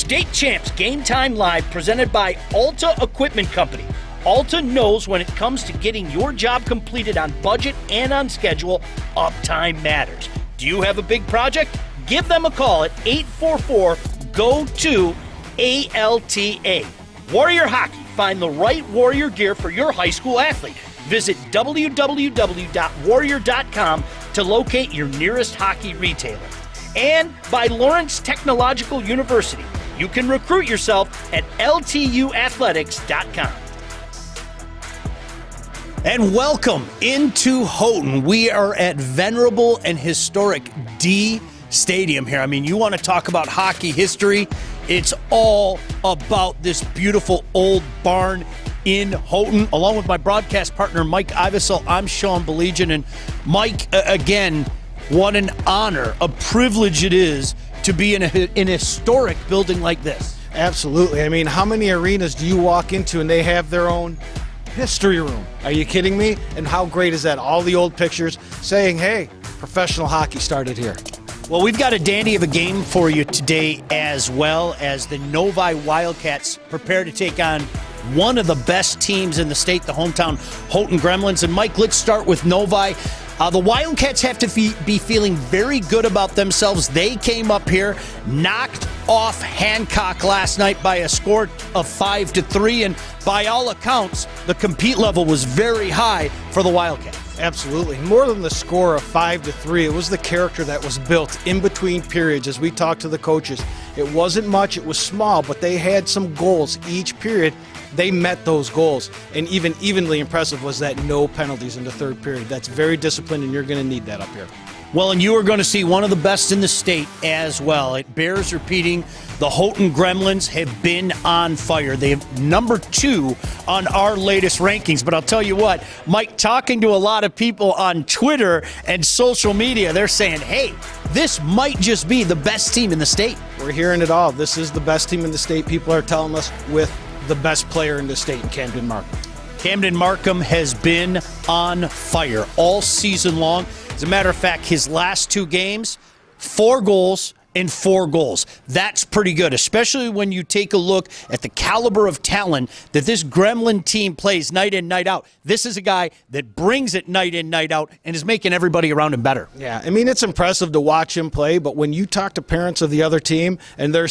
State Champs Game Time Live presented by Alta Equipment Company. Alta knows when it comes to getting your job completed on budget and on schedule, uptime matters. Do you have a big project? Give them a call at 844-GO-TO-ALTA. Warrior Hockey. Find the right Warrior gear for your high school athlete. Visit www.warrior.com to locate your nearest hockey retailer. And by Lawrence Technological University. You can recruit yourself at ltuathletics.com. And welcome into Houghton. We are at venerable and historic Dee Stadium here. I mean, you want to talk about hockey history? It's all about this beautiful old barn in Houghton. Along with my broadcast partner, Mike Ivesel, I'm Sean Belegian. And Mike, again, what an honor, a privilege it is to be in an historic building like this. Absolutely. I mean, how many arenas do you walk into and they have their own history room? Are you kidding me? And how great is that? All the old pictures saying, hey, professional hockey started here. Well, we've got a dandy of a game for you today, as well as the Novi Wildcats prepare to take on one of the best teams in the state, the hometown Houghton Gremlins. And Mike, let's start with Novi. The Wildcats have to be feeling very good about themselves. They came up here, knocked off Hancock last night by a score of 5-3, and by all accounts, the compete level was very high for the Wildcats. Absolutely. More than the score of 5-3, it was the character that was built in between periods as we talked to the coaches. It wasn't much, it was small, but they had some goals each period. They met those goals, and even evenly impressive was that no penalties in the third period. That's very disciplined, and you're going to need that up here. Well, and you are going to see one of the best in the state as well. It bears repeating, the Houghton Gremlins have been on fire. They have number 2 on our latest rankings. But I'll tell you what, Mike, talking to a lot of people on Twitter and social media, they're saying, hey, this might just be the best team in the state. We're hearing it all. This is the best team in the state. People are telling us with the best player in the state in Camden Markham. Camden Markham has been on fire all season long. As a matter of fact, his last 2 games, 4 goals and 4 goals. That's pretty good, especially when you take a look at the caliber of talent that this Gremlin team plays night in, night out. This is a guy that brings it night in, night out and is making everybody around him better. Yeah, I mean, it's impressive to watch him play, but when you talk to parents of the other team and they're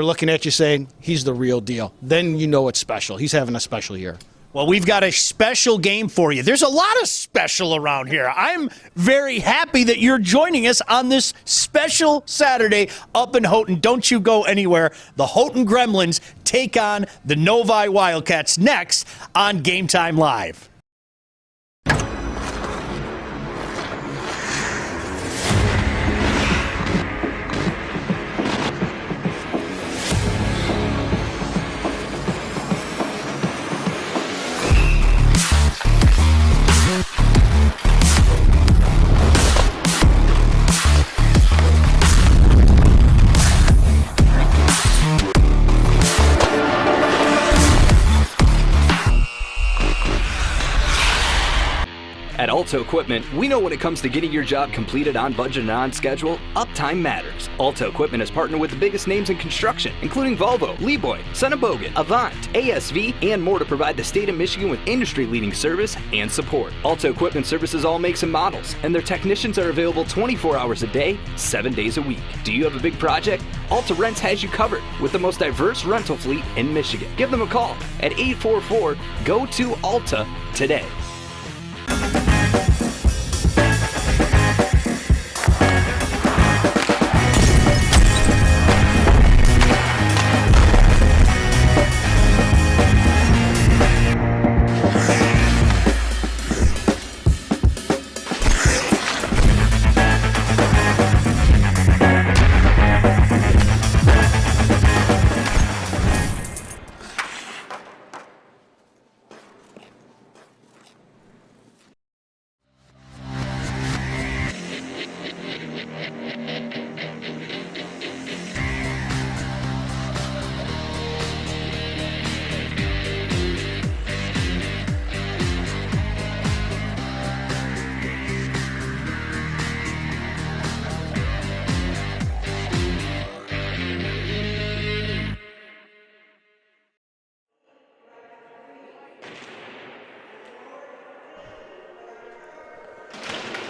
looking at you saying, he's the real deal, then you know it's special. He's having a special year. Well, we've got a special game for you. There's a lot of special around here. I'm very happy that you're joining us on this special Saturday up in Houghton. Don't you go anywhere. The Houghton Gremlins take on the Novi Wildcats next on Game Time Live. At Alta Equipment, we know when it comes to getting your job completed on budget and on schedule, uptime matters. Alta Equipment has partnered with the biggest names in construction, including Volvo, Leeboy, Sonnebogen, Avant, ASV, and more to provide the state of Michigan with industry-leading service and support. Alta Equipment services all makes and models, and their technicians are available 24 hours a day, 7 days a week. Do you have a big project? Alta Rents has you covered with the most diverse rental fleet in Michigan. Give them a call at 844-GO-TO-ALTA today.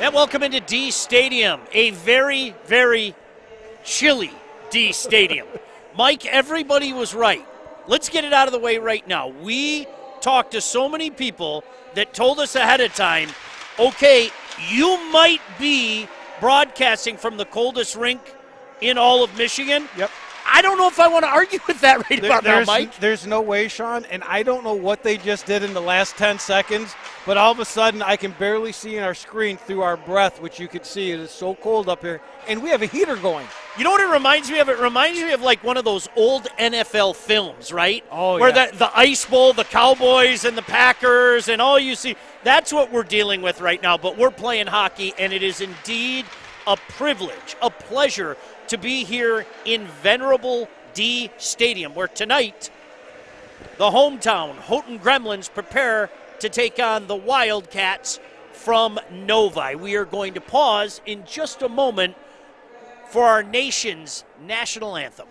And welcome into Dee Stadium, a very, very chilly Dee Stadium. Mike, everybody was right. Let's get it out of the way right now. We talked to so many people that told us ahead of time, okay, you might be broadcasting from the coldest rink in all of Michigan. Yep. I don't know if I want to argue with that right about now, Mike. There's no way, Sean, and I don't know what they just did in the last 10 seconds, but all of a sudden I can barely see in our screen through our breath, which you can see. It is so cold up here, and we have a heater going. You know what it reminds me of? It reminds me of like one of those old NFL films, right? Oh, where yeah. the Ice Bowl, the Cowboys and the Packers and all you see. That's what we're dealing with right now, but we're playing hockey, and it is indeed a privilege, a pleasure to be here in venerable Dee Stadium, where tonight the hometown Houghton Gremlins prepare to take on the Wildcats from Novi. We are going to pause in just a moment for our nation's national anthem.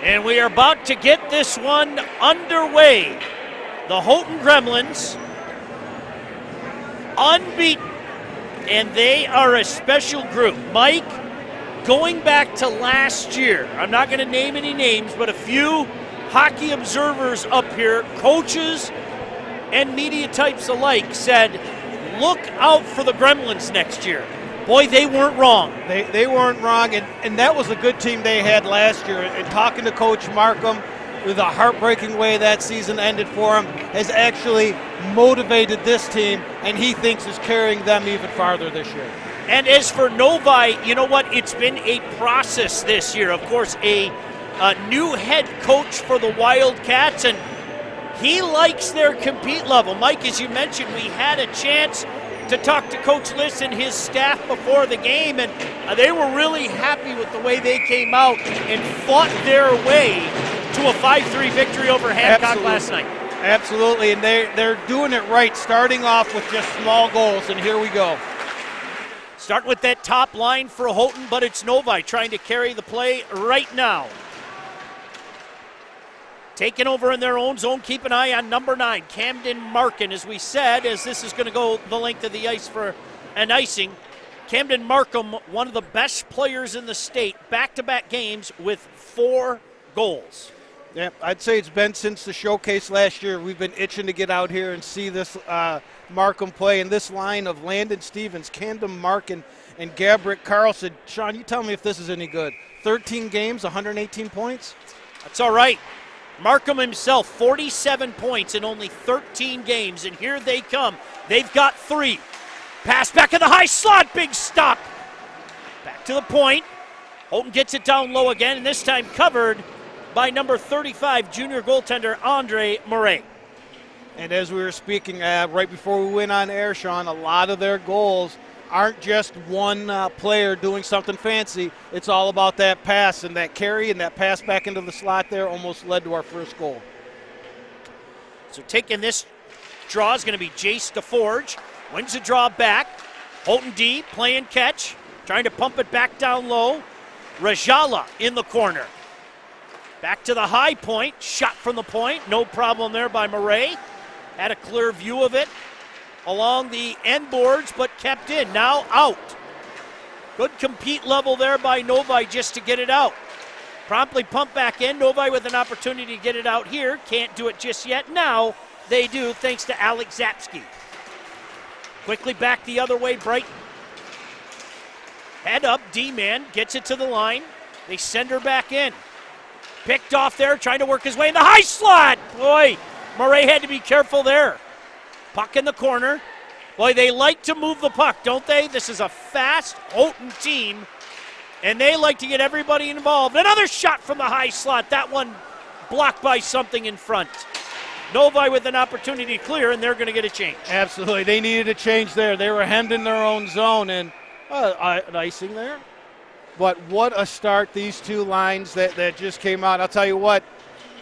And we are about to get this one underway. The Houghton Gremlins, unbeaten, and they are a special group. Mike, going back to last year, I'm not going to name any names, but a few hockey observers up here, coaches and media types alike, said, look out for the Gremlins next year. Boy, they weren't wrong. They weren't wrong, and that was a good team they had last year. And talking to Coach Markham, with the heartbreaking way that season ended for him, has actually motivated this team, and he thinks is carrying them even farther this year. And as for Novi, you know what? It's been a process this year. Of course, a new head coach for the Wildcats, and he likes their compete level. Mike, as you mentioned, we had a chance to talk to Coach Liss and his staff before the game, and they were really happy with the way they came out and fought their way to a 5-3 victory over Hancock last night. Absolutely, and they're doing it right, starting off with just small goals, and here we go. Starting with that top line for Houghton, but it's Novi trying to carry the play right now. Taking over in their own zone. Keep an eye on number 9, Camden Markin, as we said, as this is going to go the length of the ice for an icing. Camden Markham, one of the best players in the state, back-to-back games with 4 goals. Yeah, I'd say it's been since the showcase last year. We've been itching to get out here and see this Markham play. And this line of Landon Stevens, Camden Markin, and Gabrick Carlson. Sean, you tell me if this is any good. 13 games, 118 points? That's all right. Markham himself, 47 points in only 13 games, and here they come. They've got 3. Pass back in the high slot, big stop. Back to the point. Houghton gets it down low again, and this time covered by number 35, junior goaltender Andre Murray. And as we were speaking right before we went on air, Sean, a lot of their goals aren't just one player doing something fancy. It's all about that pass and that carry, and that pass back into the slot there almost led to our first goal. So taking this draw is going to be Jace DeForge. Wins the draw back. Houghton D playing catch, trying to pump it back down low. Rajala in the corner. Back to the high point, shot from the point, no problem there by Murray. Had a clear view of it along the end boards, but kept in. Now out. Good compete level there by Novi just to get it out. Promptly pumped back in. Novi with an opportunity to get it out here. Can't do it just yet. Now they do, thanks to Alex Zapsky. Quickly back the other way, Brighton. Head up, D-man gets it to the line. They send her back in. Picked off there, trying to work his way in the high slot. Boy, Murray had to be careful there. Puck in the corner. Boy, they like to move the puck, don't they? This is a fast Houghton team, and they like to get everybody involved. Another shot from the high slot. That one blocked by something in front. Novi with an opportunity to clear, and they're going to get a change. Absolutely. They needed a change there. They were hemmed in their own zone, and an icing there. But what a start, these two lines that just came out. I'll tell you what,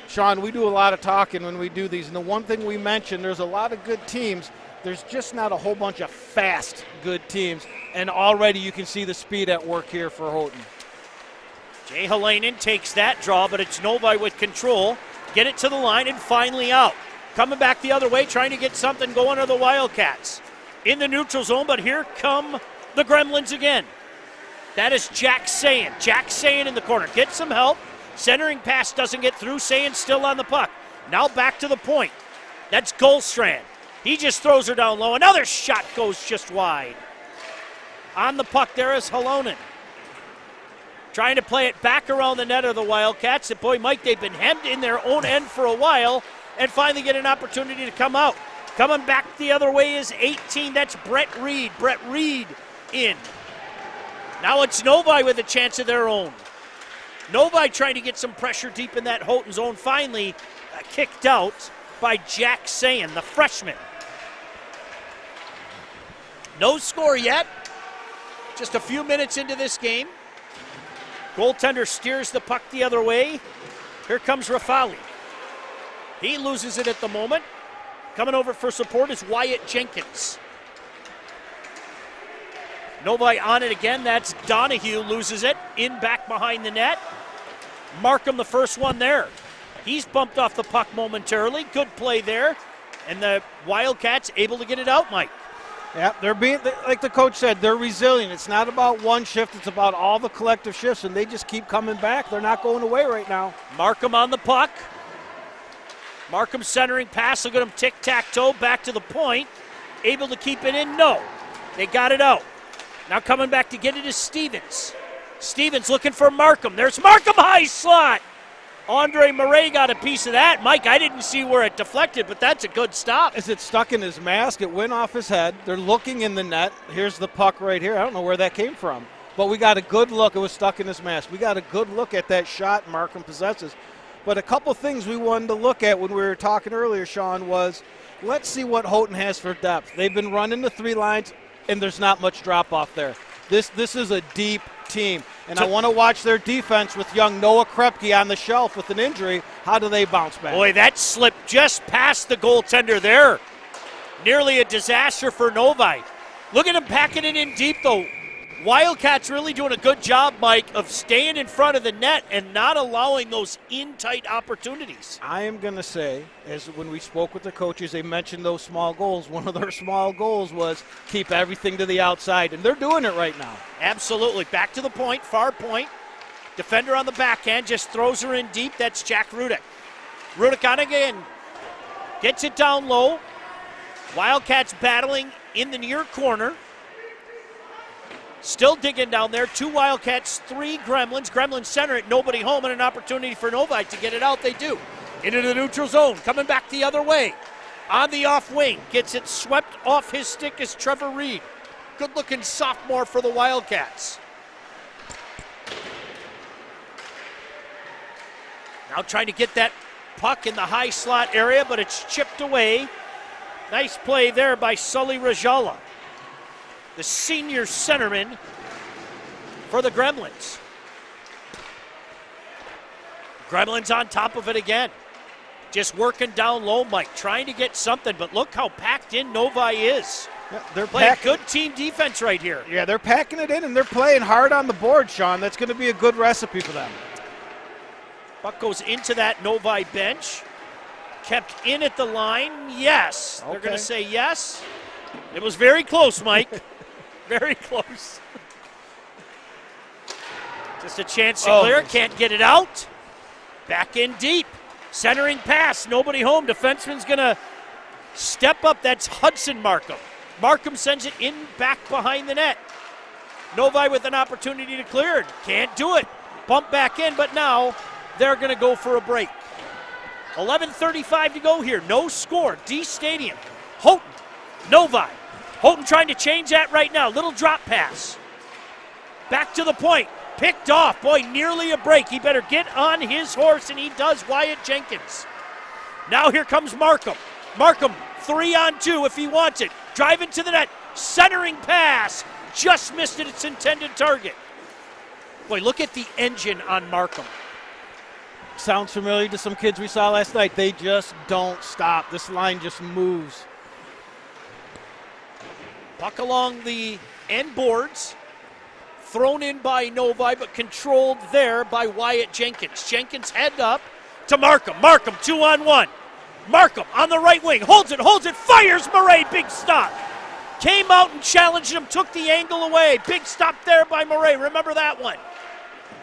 Sean, we do a lot of talking when we do these. And the one thing we mentioned, there's a lot of good teams. There's just not a whole bunch of fast, good teams. And already you can see the speed at work here for Houghton. Jay Halanen takes that draw, but it's Novi with control. Get it to the line and finally out. Coming back the other way, trying to get something going are the Wildcats. In the neutral zone, but here come the Gremlins again. That is Jack Sayin. Jack Sayin in the corner. Get some help. Centering pass doesn't get through. Sayin still on the puck. Now back to the point. That's Goldstrand. He just throws her down low. Another shot goes just wide. On the puck there is Halonen. Trying to play it back around the net of the Wildcats. And boy, Mike, they've been hemmed in their own end for a while and finally get an opportunity to come out. Coming back the other way is 18. That's Brett Reed. Brett Reed in. Now it's Novi with a chance of their own. Novi trying to get some pressure deep in that Houghton zone. Finally kicked out by Jack Sayin, the freshman. No score yet. Just a few minutes into this game. Goaltender steers the puck the other way. Here comes Rafali. He loses it at the moment. Coming over for support is Wyatt Jenkins. Novi on it again. That's Donahue loses it. In back behind the net. Markham the first one there. He's bumped off the puck momentarily. Good play there. And the Wildcats able to get it out, Mike. Yeah, they're being, like the coach said, they're resilient. It's not about one shift. It's about all the collective shifts, and they just keep coming back. They're not going away right now. Markham on the puck. Markham centering pass. Look at him tic-tac-toe back to the point. Able to keep it in? No. They got it out. Now coming back to get it is Stevens. Stevens looking for Markham. There's Markham, high slot. Andre Murray got a piece of that. Mike, I didn't see where it deflected, but that's a good stop. As it stuck in his mask, it went off his head. They're looking in the net. Here's the puck right here. I don't know where that came from, but we got a good look. It was stuck in his mask. We got a good look at that shot Markham possesses. But a couple things we wanted to look at when we were talking earlier, Sean, was let's see what Houghton has for depth. They've been running the three lines, and there's not much drop-off there. This is a deep team, and I want to watch their defense with young Noah Krepke on the shelf with an injury. How do they bounce back? Boy, that slipped just past the goaltender there. Nearly a disaster for Novi. Look at him packing it in deep, though. Wildcats really doing a good job, Mike, of staying in front of the net and not allowing those in-tight opportunities. I am going to say, as when we spoke with the coaches, they mentioned those small goals. One of their small goals was keep everything to the outside, and they're doing it right now. Absolutely. Back to the point, far point. Defender on the backhand just throws her in deep. That's Jack Rudick. Rudick on again. Gets it down low. Wildcats battling in the near corner. Still digging down there. 2 Wildcats, 3 Gremlins. Gremlins center it, nobody home, and an opportunity for Novi to get it out. They do. Into the neutral zone. Coming back the other way. On the off wing. Gets it swept off his stick is Trevor Reed. Good-looking sophomore for the Wildcats. Now trying to get that puck in the high slot area, but it's chipped away. Nice play there by Sully Rajala, the senior centerman for the Gremlins. Gremlins on top of it again. Just working down low, Mike, trying to get something, but look how packed in Novi is. Yeah, they're playing good team defense right here. Yeah, they're packing it in, and they're playing hard on the board, Sean. That's going to be a good recipe for them. Puck goes into that Novi bench. Kept in at the line. Yes. They're going to say yes. It was very close, Mike. Very close. Just a chance to clear. Can't get it out. Back in deep. Centering pass. Nobody home. Defenseman's going to step up. That's Hudson Markham. Markham sends it in back behind the net. Novi with an opportunity to clear it. Can't do it. Bump back in, but now they're going to go for a break. 11:35 to go here. No score. Dee Stadium. Houghton. Novi. Houghton trying to change that right now. Little drop pass. Back to the point. Picked off. Boy, nearly a break. He better get on his horse, and he does. Wyatt Jenkins. Now here comes Markham. Markham 3-on-2 if he wants it. Driving to the net. Centering pass. Just missed it. Its intended target. Boy, look at the engine on Markham. Sounds familiar to some kids we saw last night. They just don't stop. This line just moves. Puck along the end boards. Thrown in by Novi, but controlled there by Wyatt Jenkins. Jenkins head up to Markham. Markham 2-on-1. Markham on the right wing. Holds it, fires Murray. Big stop. Came out and challenged him, took the angle away. Big stop there by Murray. Remember that one.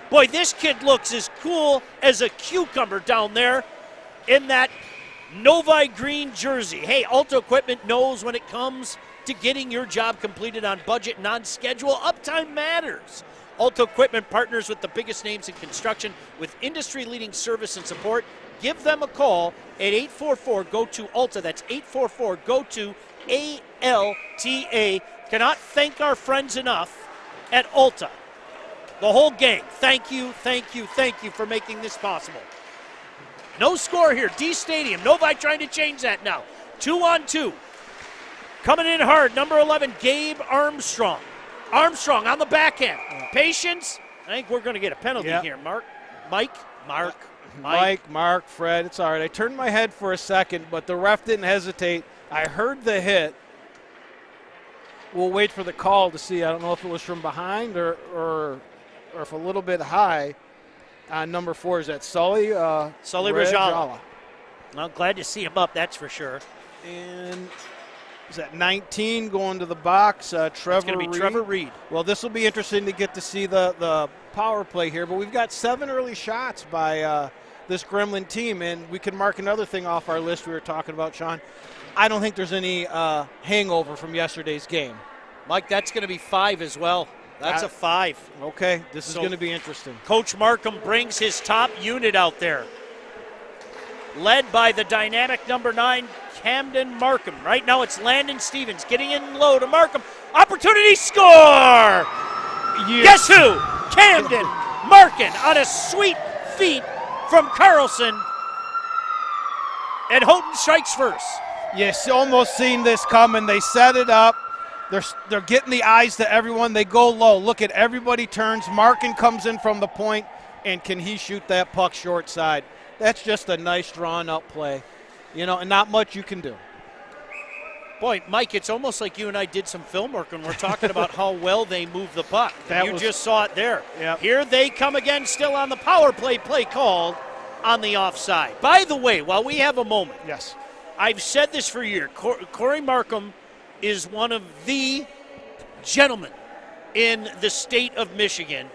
Boy, this kid looks as cool as a cucumber down there in that Novi green jersey. Hey, Alta Equipment knows when it comes to getting your job completed on budget and on schedule, uptime matters. Alta Equipment partners with the biggest names in construction with industry-leading service and support. Give them a call at 844-GO-TO-ALTA. That's 844-GO-TO-ALTA. Cannot thank our friends enough at Alta. The whole gang, thank you for making this possible. No score here. Dee Stadium. Novi trying to change that now. 2-on-2. Coming in hard, number 11, Gabe Armstrong. Armstrong on the backhand. Patience. I think we're going to get a penalty here, Mark. Mike, Fred. It's all right. I turned my head for a second, but the ref didn't hesitate. I heard the hit. We'll wait for the call to see. I don't know if it was from behind or if a little bit high. Number 4, is that Sully? Sully Rajala. Well, glad to see him up, that's for sure. And is that 19 going to the box? Trevor Reed. It's going to be Trevor Reed. Well, this will be interesting to get to see the power play here. But we've got 7 early shots by this Gremlin team, and we can mark another thing off our list we were talking about, Sean. I don't think there's any hangover from yesterday's game. Mike, that's going to be 5 as well. That's a 5. Okay, this is going to be interesting. Coach Markham brings his top unit out there. Led by the dynamic number 9, Camden Markham. Right now it's Landon Stevens getting in low to Markham. Opportunity, score! Guess who? Camden Markham on a sweet feed from Carlson. And Houghton strikes first. Yes, almost seen this coming. They set it up. They're getting the eyes to everyone. They go low. Look at everybody turns. Markin comes in from the point, and can he shoot that puck short side? That's just a nice drawn-up play, and not much you can do. Boy, Mike, it's almost like you and I did some film work when we're talking about how well they move the puck. You just saw it there. Yep. Here they come again, still on the power play called on the offside. By the way, while we have a moment, yes, I've said this for years. Corey Markham is one of the gentlemen in the state of Michigan.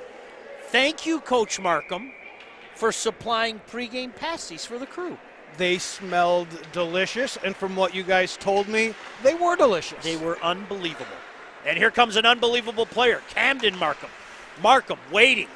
Thank you, Coach Markham, for supplying pregame pasties for the crew. They smelled delicious, and from what you guys told me, they were delicious. They were unbelievable. And here comes an unbelievable player, Camden Markham. Markham waiting,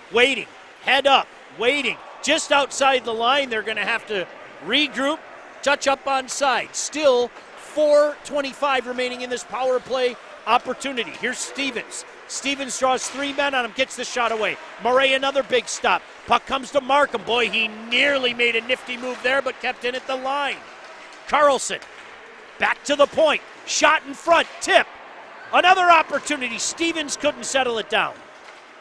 head up, waiting. Just outside the line, they're going to have to regroup, touch up on side. Still 4:25 remaining in this power play opportunity. Here's Stevens. Stevens draws 3 men on him, gets the shot away. Murray, another big stop. Puck comes to Markham. Boy, he nearly made a nifty move there, but kept in at the line. Carlson, back to the point. Shot in front, tip. Another opportunity. Stevens couldn't settle it down.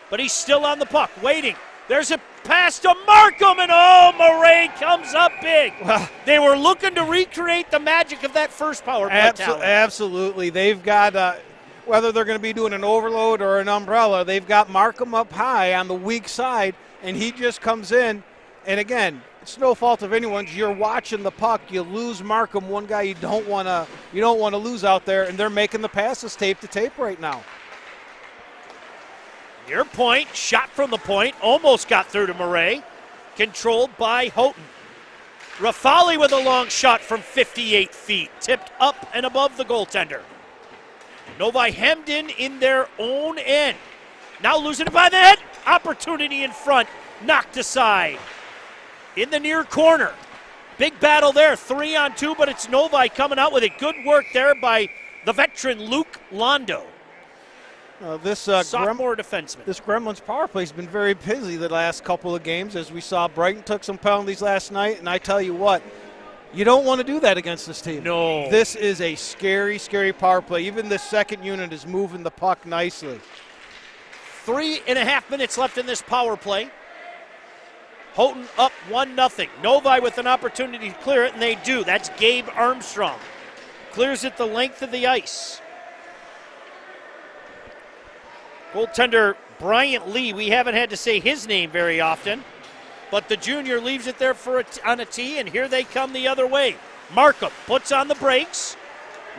But he's still on the puck, waiting. There's a pass to Markham, and Murray comes up big. Well, they were looking to recreate the magic of that first power play. Absolutely. They've got, whether they're going to be doing an overload or an umbrella, they've got Markham up high on the weak side, and he just comes in And again, it's no fault of anyone's. You're watching the puck. You lose Markham, one guy you don't want to lose out there, and they're making the passes tape to tape right now. Near point, shot from the point, almost got through to Murray. Controlled by Houghton. Rafali with a long shot from 58 feet, tipped up and above the goaltender. Novi hemmed in their own end. Now losing it by the head. Opportunity in front, knocked aside. In the near corner. Big battle there, 3-on-2, but it's Novi coming out with it. Good work there by the veteran Luke Londo. This sophomore defenseman. This Gremlins power play has been very busy the last couple of games, as we saw. Brighton took some penalties last night, and I tell you what, you don't want to do that against this team. No. This is a scary, scary power play. Even the second unit is moving the puck nicely. 3.5 minutes left in this power play. Houghton up 1-0. Novi with an opportunity to clear it, and they do. That's Gabe Armstrong. Clears it the length of the ice. Goaltender Bryant Lee, we haven't had to say his name very often, but the junior leaves it there on a tee, and here they come the other way. Markham puts on the brakes,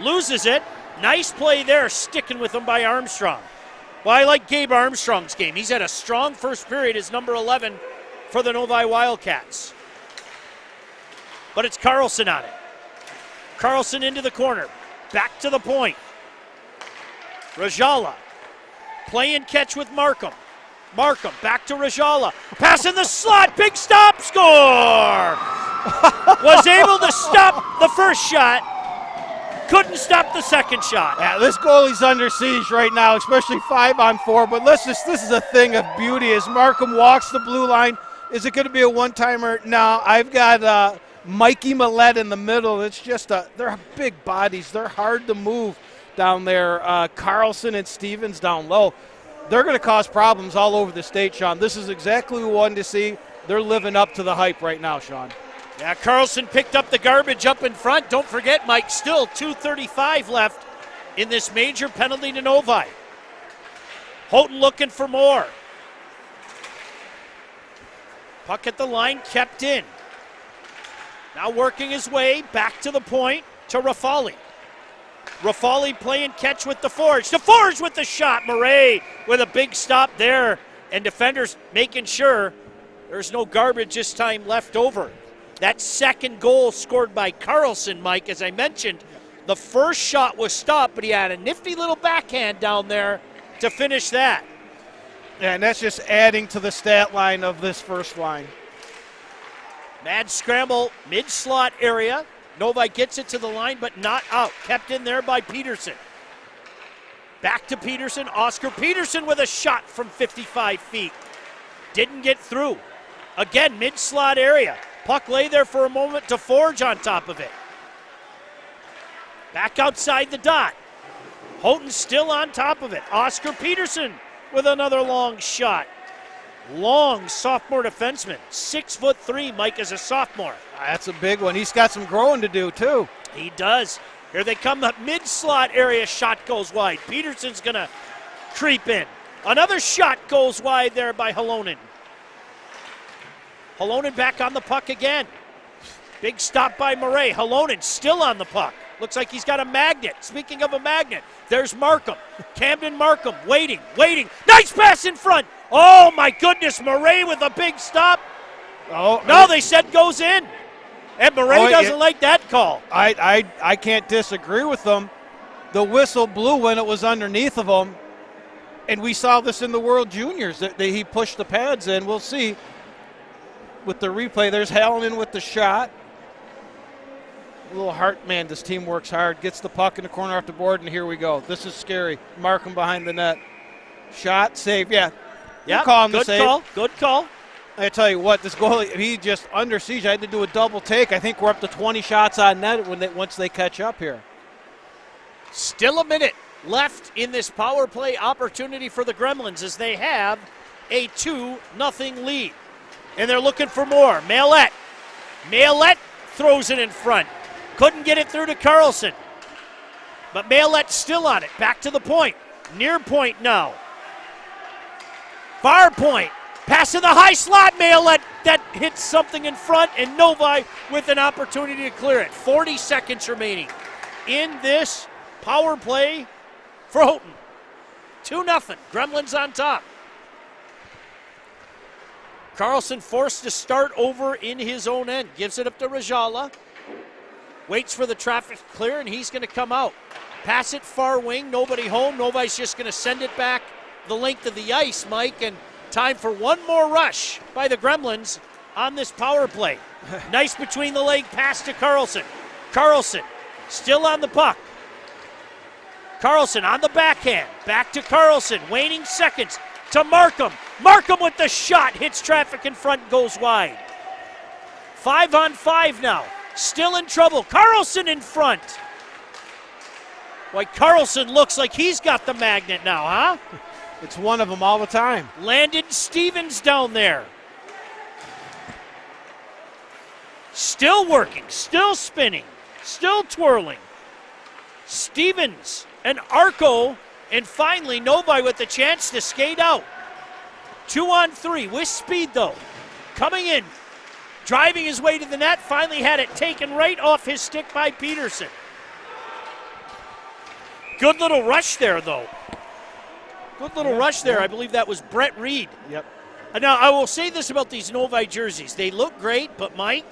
loses it. Nice play there, sticking with him by Armstrong. Well, I like Gabe Armstrong's game. He's had a strong first period as number 11 for the Novi Wildcats. But it's Carlson on it. Carlson into the corner, back to the point. Rajala. Play and catch with Markham. Markham back to Rajala. Pass in the slot. Big stop. Score! Was able to stop the first shot. Couldn't stop the second shot. Yeah, this goalie's under siege right now, especially 5-on-4. But this is a thing of beauty as Markham walks the blue line. Is it going to be a one-timer? No, I've got Mikey Millette in the middle. It's just they're big bodies. They're hard to move down there. Carlson and Stevens down low. They're going to cause problems all over the state, Sean. This is exactly what we wanted to see. They're living up to the hype right now, Sean. Yeah, Carlson picked up the garbage up in front. Don't forget, Mike, still 2:35 left in this major penalty to Novi. Houghton looking for more. Puck at the line, kept in. Now working his way back to the point to Rafali. Rafali playing catch with DeForge. DeForge with the shot. Murray with a big stop there. And defenders making sure there's no garbage this time left over. That second goal scored by Carlson, Mike, as I mentioned, the first shot was stopped, but he had a nifty little backhand down there to finish that. Yeah, and that's just adding to the stat line of this first line. Mad scramble, mid-slot area. Novi gets it to the line, but not out. Kept in there by Peterson. Back to Peterson. Oscar Peterson with a shot from 55 feet. Didn't get through. Again, mid-slot area. Puck lay there for a moment to Forge on top of it. Back outside the dot. Houghton still on top of it. Oscar Peterson with another long shot. Long sophomore defenseman. 6'3", Mike, as a sophomore. That's a big one. He's got some growing to do, too. He does. Here they come, the mid-slot area shot goes wide. Peterson's going to creep in. Another shot goes wide there by Halonen. Halonen back on the puck again. Big stop by Murray. Halonen still on the puck. Looks like he's got a magnet. Speaking of a magnet, there's Markham. Camden Markham waiting. Nice pass in front. Oh, my goodness. Murray with a big stop. Oh, no, they said goes in. And Murray doesn't like that call. I can't disagree with them. The whistle blew when it was underneath of him. And we saw this in the World Juniors. He pushed the pads in. We'll see with the replay. There's Halonen with the shot. A little heart, man, this team works hard. Gets the puck in the corner off the board, and here we go. This is scary. Markham behind the net. Shot, save, yeah. Yeah, good call. I tell you what, this goalie, he just under siege. I had to do a double take. I think we're up to 20 shots on net once they catch up here. Still a minute left in this power play opportunity for the Gremlins as they have a 2-0 lead. And they're looking for more. Maillet throws it in front. Couldn't get it through to Carlson. But Maillet's still on it. Back to the point. Near point now. Far point. Pass in the high slot, Maillet. That hits something in front, and Novi with an opportunity to clear it. 40 seconds remaining in this power play for Houghton. 2-0. Gremlins on top. Carlson forced to start over in his own end. Gives it up to Rajala. Waits for the traffic to clear, and he's going to come out. Pass it far wing. Nobody home. Novi's just going to send it back the length of the ice, Mike, and time for one more rush by the Gremlins on this power play. Nice between the leg pass to Carlson. Carlson still on the puck. Carlson on the backhand. Back to Carlson. Waning seconds to Markham. Markham with the shot. Hits traffic in front, goes wide. 5-on-5 now. Still in trouble. Carlson in front. Boy, Carlson looks like he's got the magnet now, huh? It's one of them all the time. Landon Stevens down there. Still working, still spinning, still twirling. Stevens and Arco, and finally Novi with the chance to skate out. 2-on-3 with speed though. Coming in, driving his way to the net, finally had it taken right off his stick by Peterson. Good little rush there though. Good little rush there. I believe that was Brett Reed. Yep. Now, I will say this about these Novi jerseys. They look great, but Mike,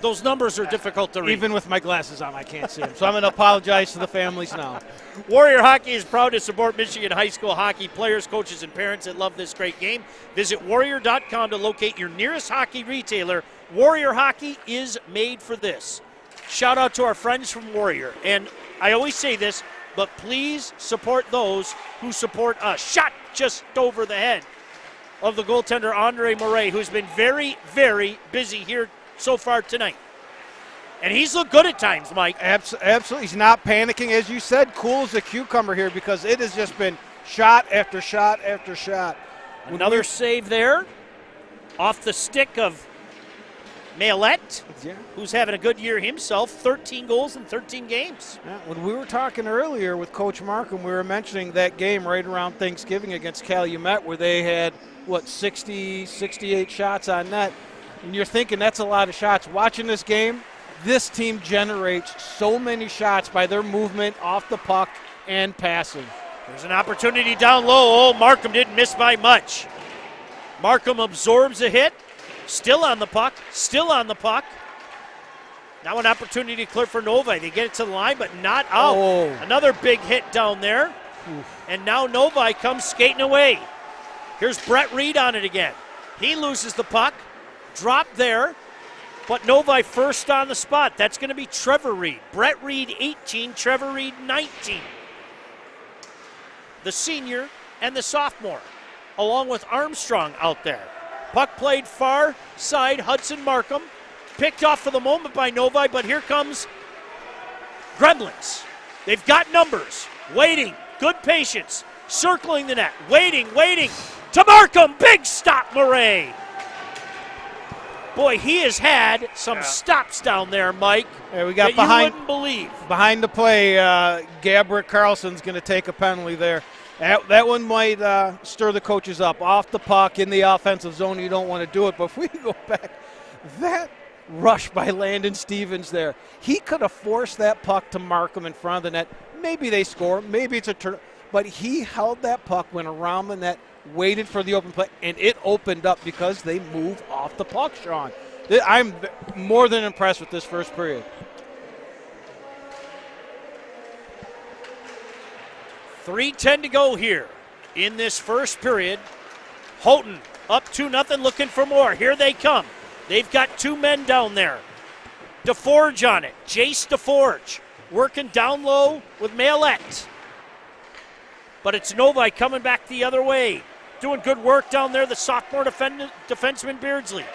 those numbers are difficult to read. Even with my glasses on, I can't see them. So I'm going to apologize to the families now. Warrior Hockey is proud to support Michigan high school hockey players, coaches, and parents that love this great game. Visit warrior.com to locate your nearest hockey retailer. Warrior Hockey is made for this. Shout out to our friends from Warrior. And I always say this, but please support those who support us. Shot just over the head of the goaltender Andre Murray, who's been very, very busy here so far tonight. And he's looked good at times, Mike. Absolutely. He's not panicking. As you said, cool as a cucumber here because it has just been shot after shot after shot. Another save there off the stick of Maillet, who's having a good year himself, 13 goals in 13 games. Yeah, when we were talking earlier with Coach Markham, we were mentioning that game right around Thanksgiving against Calumet where they had, 60, 68 shots on net. And you're thinking that's a lot of shots. Watching this game, this team generates so many shots by their movement off the puck and passing. There's an opportunity down low. Oh, Markham didn't miss by much. Markham absorbs a hit. Still on the puck, still on the puck. Now an opportunity to clear for Novi. They get it to the line, but not out. Oh. Another big hit down there. And now Novi comes skating away. Here's Brett Reed on it again. He loses the puck. Drop there. But Novi first on the spot. That's going to be Trevor Reed. Brett Reed 18, Trevor Reed 19. The senior and the sophomore, along with Armstrong out there. Puck played far side, Hudson Markham. Picked off for the moment by Novi, but here comes Gremlins. They've got numbers. Waiting, good patience. Circling the net, waiting. To Markham, big stop, Murray. Boy, he has had some stops down there, Mike, we got that you wouldn't believe. Behind the play, Gabrick Carlson's going to take a penalty there. That one might stir the coaches up. Off the puck in the offensive zone, you don't want to do it. But if we go back, that rush by Landon Stevens there, he could have forced that puck to Markham in front of the net. Maybe they score. Maybe it's a turn. But he held that puck, went around the net, waited for the open play, and it opened up because they moved off the puck, Sean. I'm more than impressed with this first period. 3:10 to go here in this first period. Houghton up 2-0, looking for more. Here they come. They've got two men down there. DeForge on it. Jace DeForge working down low with Maillet. But it's Novi coming back the other way. Doing good work down there, the sophomore defenseman Beardsley.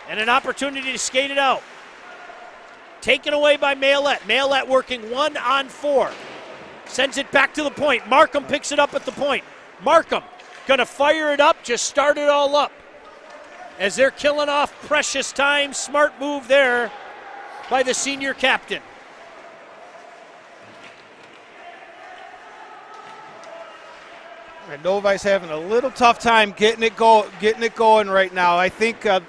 And an opportunity to skate it out. Taken away by Maillet. Maillet working 1-on-4. Sends it back to the point. Markham picks it up at the point. Markham going to fire it up, just start it all up. As they're killing off precious time. Smart move there by the senior captain. And Novi's having a little tough time getting it going right now. I think the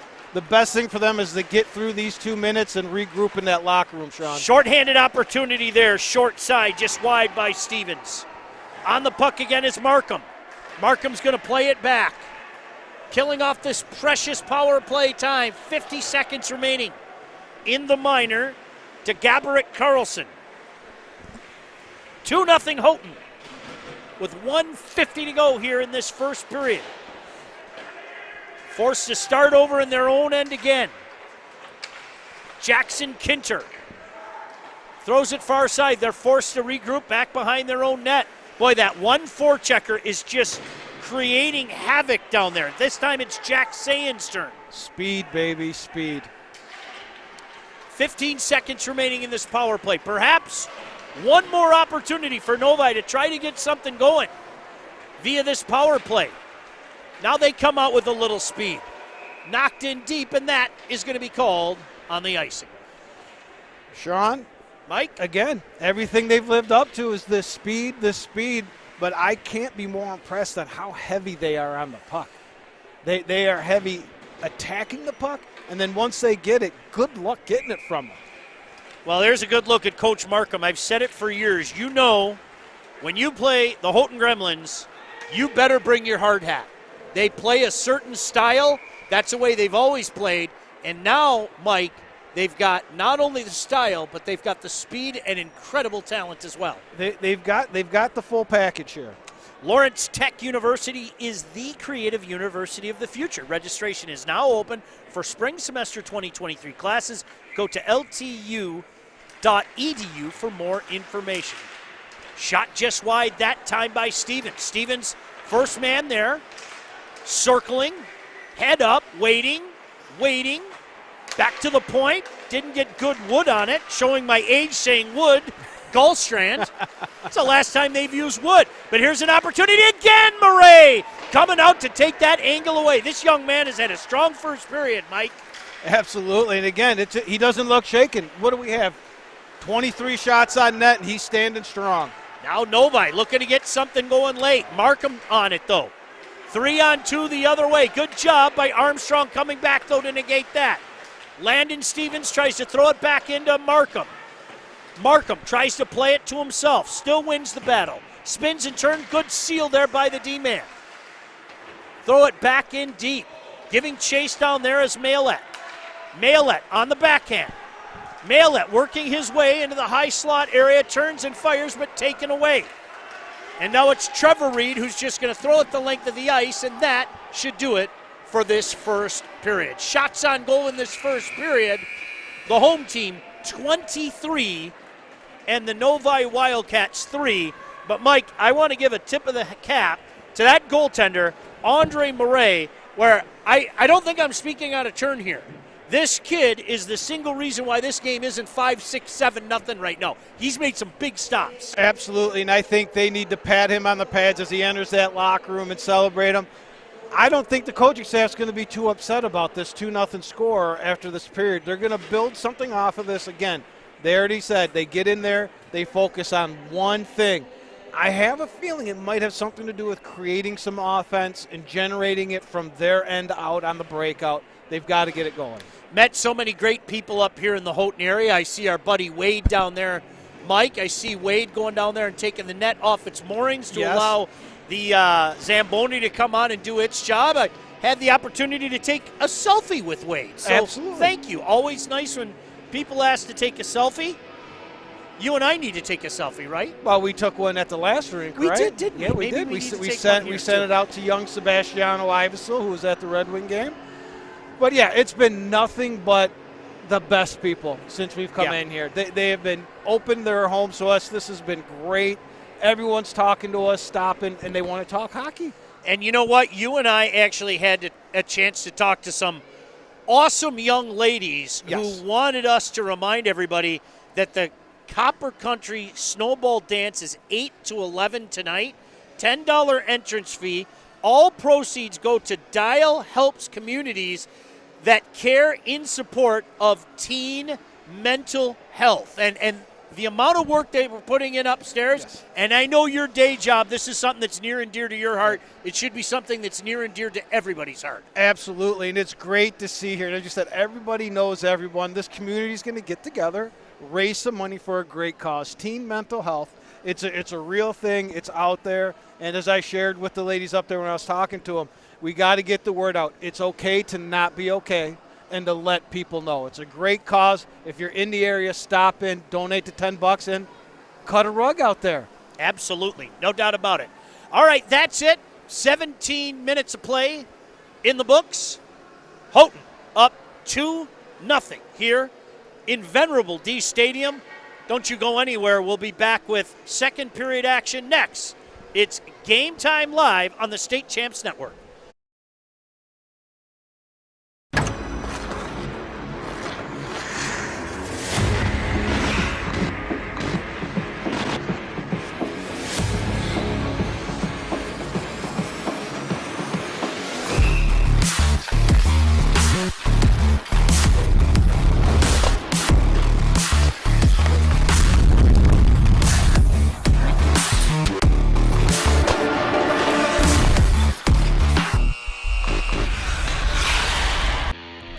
best thing for them is to get through these 2 minutes and regroup in that locker room, Sean. Short-handed opportunity there, short side, just wide by Stevens. On the puck again is Markham. Markham's going to play it back. Killing off this precious power play time. 50 seconds remaining in the minor to Gaborik Carlson. 2-0 Houghton with 1:50 to go here in this first period. Forced to start over in their own end again. Jackson Kinter throws it far side. They're forced to regroup back behind their own net. Boy, that 1-4 checker is just creating havoc down there. This time it's Jack Sayen's turn. Speed, baby, speed. 15 seconds remaining in this power play. Perhaps one more opportunity for Novi to try to get something going via this power play. Now they come out with a little speed. Knocked in deep, and that is going to be called on the icing. Sean? Mike? Again, everything they've lived up to is this speed, but I can't be more impressed at how heavy they are on the puck. They are heavy attacking the puck, and then once they get it, good luck getting it from them. Well, there's a good look at Coach Markham. I've said it for years. You know, when you play the Houghton Gremlins, you better bring your hard hat. They play a certain style. That's the way they've always played. And now, Mike, they've got not only the style, but they've got the speed and incredible talent as well. They've got the full package here. Lawrence Tech University is the creative university of the future. Registration is now open for spring semester 2023 classes. Go to ltu.edu for more information. Shot just wide that time by Stevens. Stevens, first man there, circling, head up, waiting, back to the point. Didn't get good wood on it, showing my age saying wood. Gullstrand. It's the last time they've used wood. But here's an opportunity again. Murray coming out to take that angle away. This young man has had a strong first period, Mike. Absolutely. And again, he doesn't look shaken. What do we have? 23 shots on net, and he's standing strong. Now Novi looking to get something going late. Markham on it, though. 3-on-2 the other way. Good job by Armstrong coming back, though, to negate that. Landon Stevens tries to throw it back into Markham. Markham tries to play it to himself. Still wins the battle. Spins and turn. Good seal there by the D-man. Throw it back in deep. Giving chase down there is Maillet. Maillet on the backhand. Maillet working his way into the high slot area. Turns and fires, but taken away. And now it's Trevor Reed who's just going to throw it the length of the ice, and that should do it for this first period. Shots on goal in this first period. The home team, 23, and the Novi Wildcats 3. But, Mike, I want to give a tip of the cap to that goaltender, Andre Murray, where I don't think I'm speaking out of turn here. This kid is the single reason why this game isn't 5-6-7-0 right now. He's made some big stops. Absolutely, and I think they need to pat him on the pads as he enters that locker room and celebrate him. I don't think the coaching staff's going to be too upset about this 2-0 score after this period. They're going to build something off of this again. They already said they get in there, they focus on one thing. I have a feeling it might have something to do with creating some offense and generating it from their end out on the breakout. They've got to get it going. Met so many great people up here in the Houghton area. I see our buddy Wade down there. Mike, I see Wade going down there and taking the net off its moorings to allow the Zamboni to come on and do its job. I had the opportunity to take a selfie with Wade. So absolutely. Thank you. Always nice when people ask to take a selfie. You and I need to take a selfie, right? Well, we took one at the last rink, right? We did, didn't we? Yeah, we did. We sent it out to young Sebastiano Ivesil, who was at the Red Wing game. But, yeah, it's been nothing but the best people since we've come in here. They have been open their homes to us. This has been great. Everyone's talking to us, stopping, and they want to talk hockey. And you know what? You and I actually had a chance to talk to some awesome young ladies who wanted us to remind everybody that the Copper Country Snowball Dance is 8 to 11 tonight. $10 entrance fee. All proceeds go to Dial Helps Communities that care in support of teen mental health. And the amount of work they were putting in upstairs, and I know your day job, this is something that's near and dear to your heart. It should be something that's near and dear to everybody's heart. Absolutely, and it's great to see here. As you said, everybody knows everyone. This community is going to get together, raise some money for a great cause. Teen mental health, it's a real thing. It's out there, and as I shared with the ladies up there when I was talking to them, we got to get the word out. It's okay to not be okay, and to let people know. It's a great cause. If you're in the area, stop in, donate the $10 and cut a rug out there. Absolutely, no doubt about it. All right, that's it. 17 minutes of play in the books. Houghton up 2-0 here in venerable Dee Stadium. Don't you go anywhere. We'll be back with second period action next. It's Game Time Live on the State Champs Network.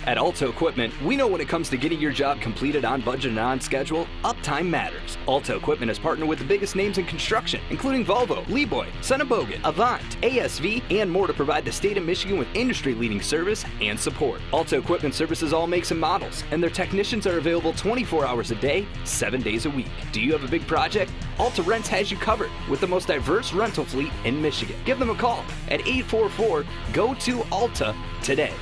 At Alto Equipment, we know when it comes to getting your job completed on budget and on schedule, uptime matters. Alto Equipment has partnered with the biggest names in construction, including Volvo, Leeboy, Bogan, Avant, ASV, and more to provide the state of Michigan with industry-leading service and support. Alto Equipment services all makes and models, and their technicians are available 24 hours a day, 7 days a week. Do you have a big project? Alta Rents has you covered with the most diverse rental fleet in Michigan. Give them a call at 844-GO-TO-ALTA today.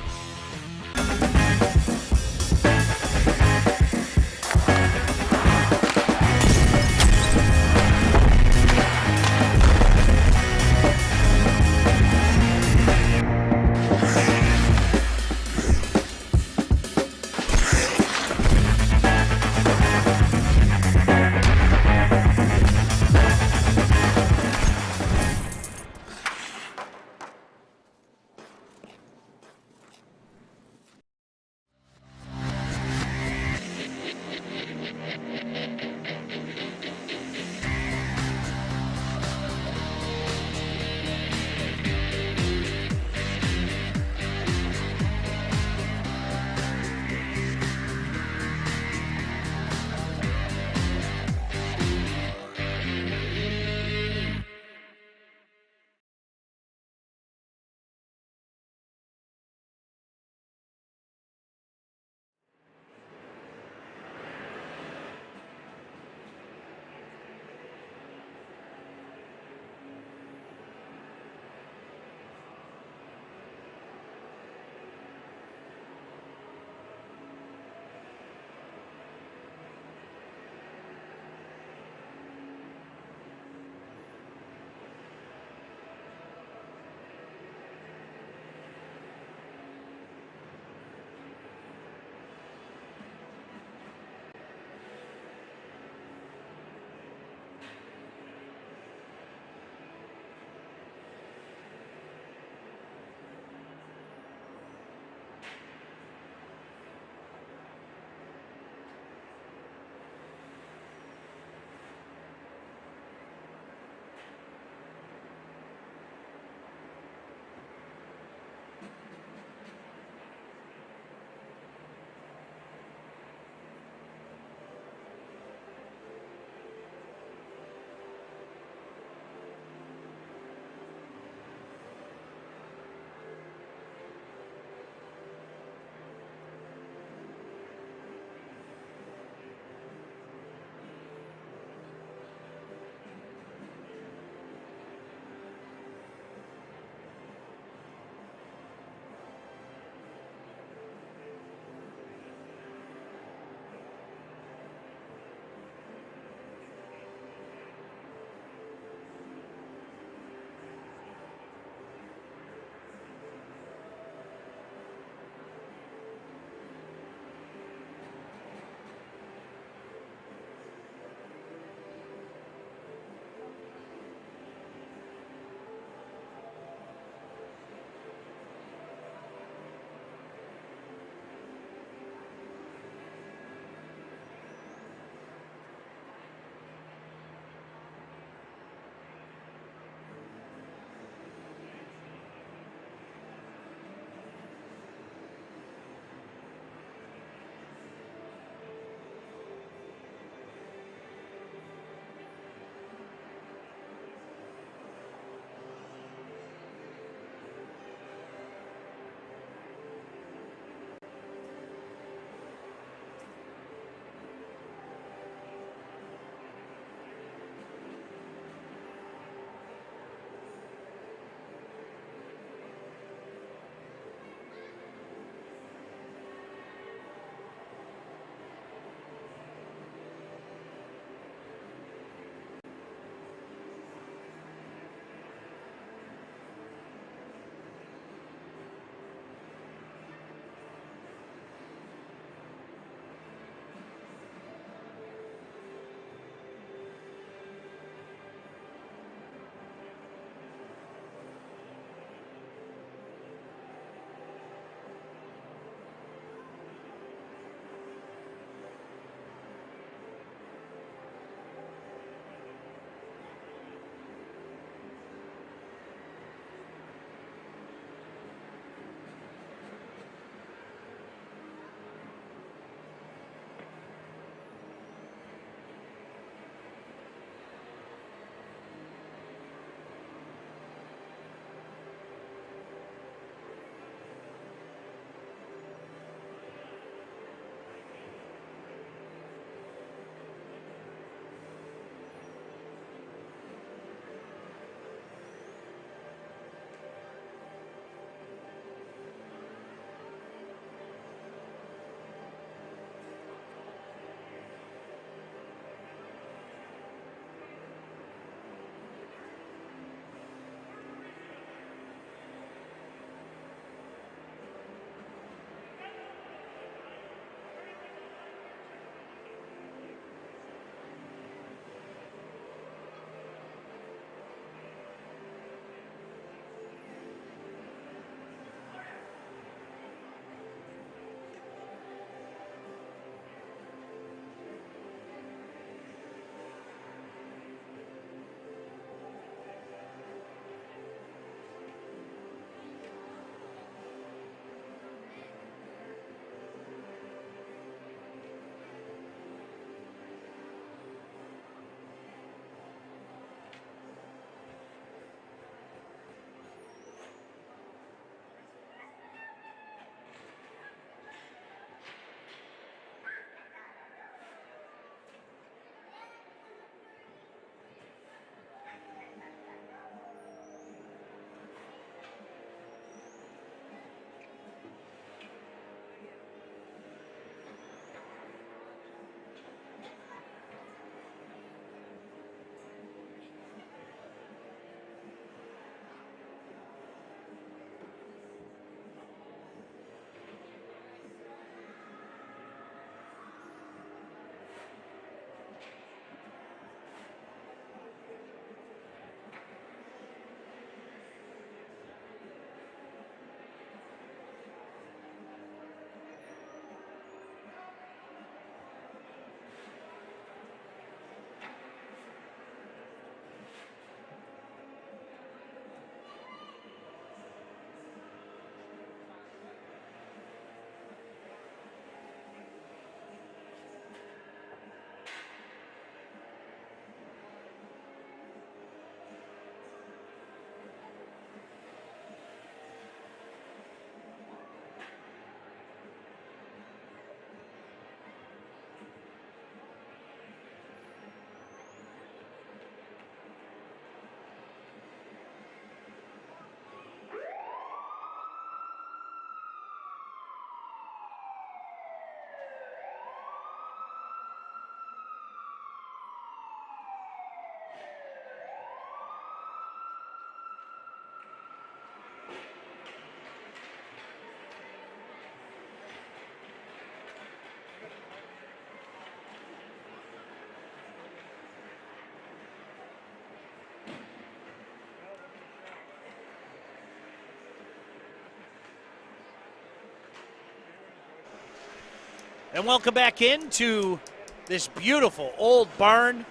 And welcome back into this beautiful old barn,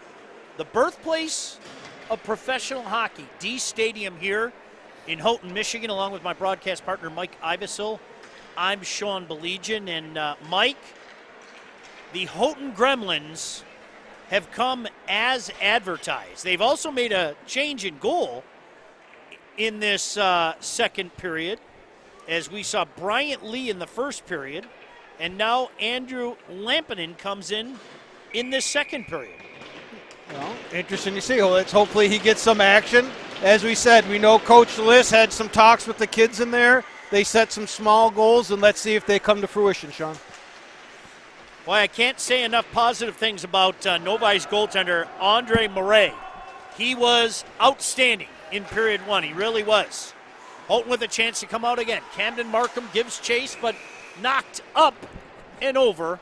the birthplace of professional hockey. Dee Stadium here in Houghton, Michigan, along with my broadcast partner, Mike Ivesil. I'm Sean Belegian, and Mike, the Houghton Gremlins have come as advertised. They've also made a change in goal in this second period, as we saw Bryant Lee in the first period, and now Andrew Lampinen comes in this second period. Well, interesting to see. Well, hopefully he gets some action. As we said, we know Coach Liss had some talks with the kids in there. They set some small goals, and let's see if they come to fruition, Sean. Boy, I can't say enough positive things about Novi's goaltender, Andre Murray. He was outstanding in period one. He really was. Houghton with a chance to come out again. Camden Markham gives chase, but knocked up and over,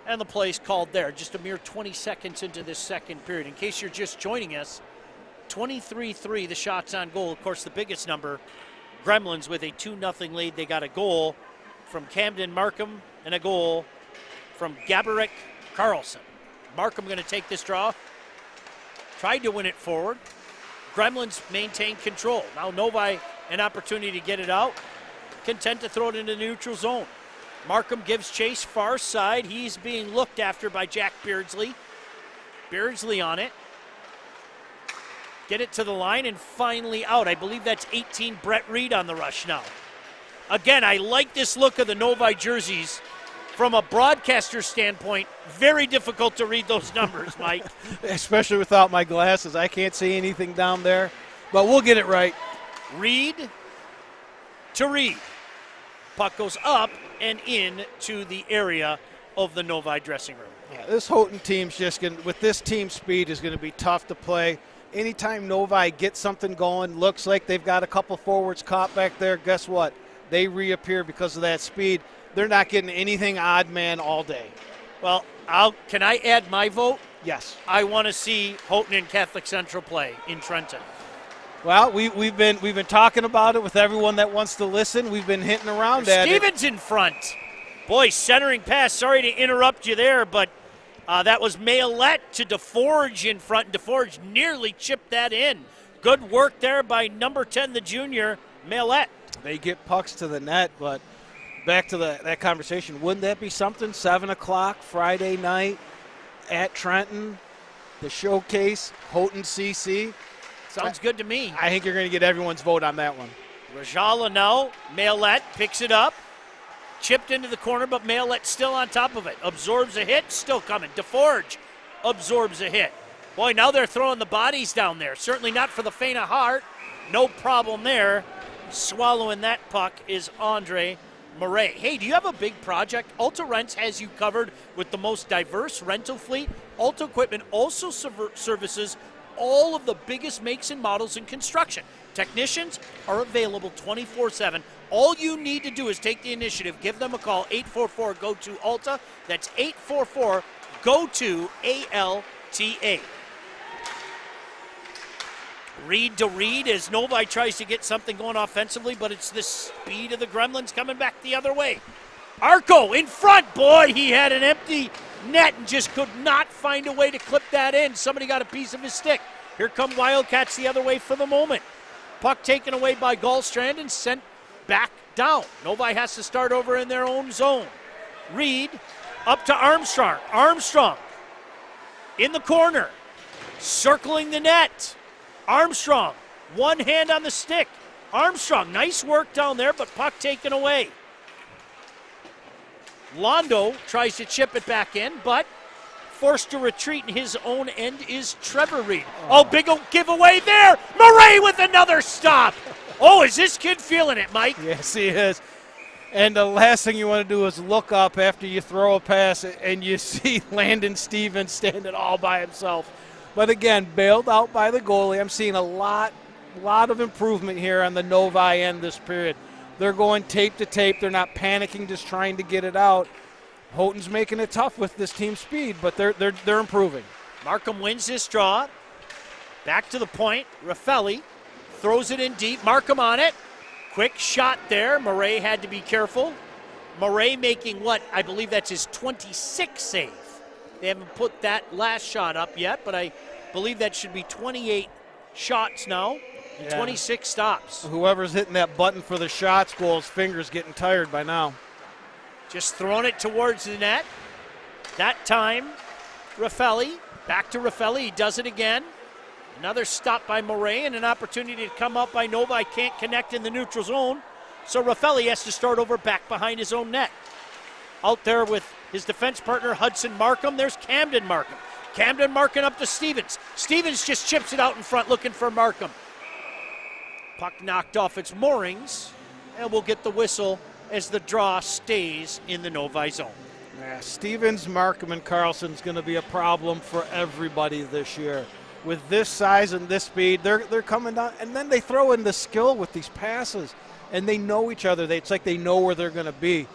and the play's called there. Just a mere 20 seconds into this second period. In case you're just joining us, 23-3 the shots on goal. Of course, the biggest number, Gremlins with a 2-0 lead. They got a goal from Camden Markham and a goal from Gaborik Carlson. Markham going to take this draw. Tried to win it forward. Gremlins maintain control. Now Novi an opportunity to get it out. Content to throw it into the neutral zone. Markham gives chase far side. He's being looked after by Jack Beardsley. Beardsley on it. Get it to the line and finally out. I believe that's 18 Brett Reed on the rush now. Again, I like this look of the Novi jerseys. From a broadcaster standpoint, very difficult to read those numbers, Mike. Especially without my glasses. I can't see anything down there, but we'll get it right. Reed to Reed. Puck goes up and in to the area of the Novi dressing room. Yeah, this Houghton team's just going to, with this team speed, is going to be tough to play. Anytime Novi gets something going, looks like they've got a couple forwards caught back there, guess what? They reappear because of that speed. They're not getting anything odd man all day. Well, can I add my vote? Yes. I want to see Houghton and Catholic Central play in Trenton. Well, we've been talking about it with everyone that wants to listen. We've been hitting around at it. Stevens in front. Boy, centering pass. Sorry to interrupt you there, but that was Maylette to DeForge in front. DeForge nearly chipped that in. Good work there by number 10, the junior, Maylette. They get pucks to the net, but back to that conversation, wouldn't that be something? 7 o'clock Friday night at Trenton, the showcase, Houghton CC. Sounds good to me. I think you're going to get everyone's vote on that one. Rajala now, Maylette picks it up. Chipped into the corner, but Maylette still on top of it. Absorbs a hit, still coming. DeForge absorbs a hit. Boy, now they're throwing the bodies down there. Certainly not for the faint of heart. No problem there. Swallowing that puck is Andre Murray. Hey, do you have a big project? Alta Rents has you covered with the most diverse rental fleet. Alta Equipment also services all of the biggest makes and models in construction. Technicians are available 24/7. All you need to do is take the initiative. Give them a call, 844-GO-TO-ALTA. That's 844-GO-TO-ALTA. Reed to Reed as Novi tries to get something going offensively, but it's the speed of the Gremlins coming back the other way. Arco in front. Boy, he had an empty net and just could not find a way to clip that in. Somebody got a piece of his stick. Here come Wildcats the other way for the moment. Puck taken away by Gallstrand and sent back down. Novi has to start over in their own zone. Reed up to Armstrong. Armstrong in the corner, circling the net. Armstrong, one hand on the stick. Armstrong, nice work down there, but puck taken away. Londo tries to chip it back in, but forced to retreat in his own end is Trevor Reed. Oh, big giveaway there. Murray with another stop. Oh, is this kid feeling it, Mike? Yes, he is. And the last thing you want to do is look up after you throw a pass and you see Landon Stevens standing all by himself. But again, bailed out by the goalie. I'm seeing a lot of improvement here on the Novi end this period. They're going tape to tape. They're not panicking, just trying to get it out. Houghton's making it tough with this team speed, but they're improving. Markham wins this draw. Back to the point. Raffelli throws it in deep. Markham on it. Quick shot there. Murray had to be careful. Murray making what? I believe that's his 26th save. They haven't put that last shot up yet, but I believe that should be 28 shots now and 26 stops. Whoever's hitting that button for the shots goal's fingers getting tired by now. Just throwing it towards the net. That time, Raffelli. Back to Raffelli. He does it again. Another stop by Murray and an opportunity to come up by Novi. Can't connect in the neutral zone. So Raffelli has to start over back behind his own net. Out there with his defense partner, Hudson Markham. There's Camden Markham. Camden Markham up to Stevens. Stevens just chips it out in front looking for Markham. Puck knocked off its moorings, and we'll get the whistle as the draw stays in the Novi zone. Yeah, Stevens, Markham, and Carlson's going to be a problem for everybody this year. With this size and this speed, they're coming down, and then they throw in the skill with these passes, and they know each other. It's like they know where they're going to be.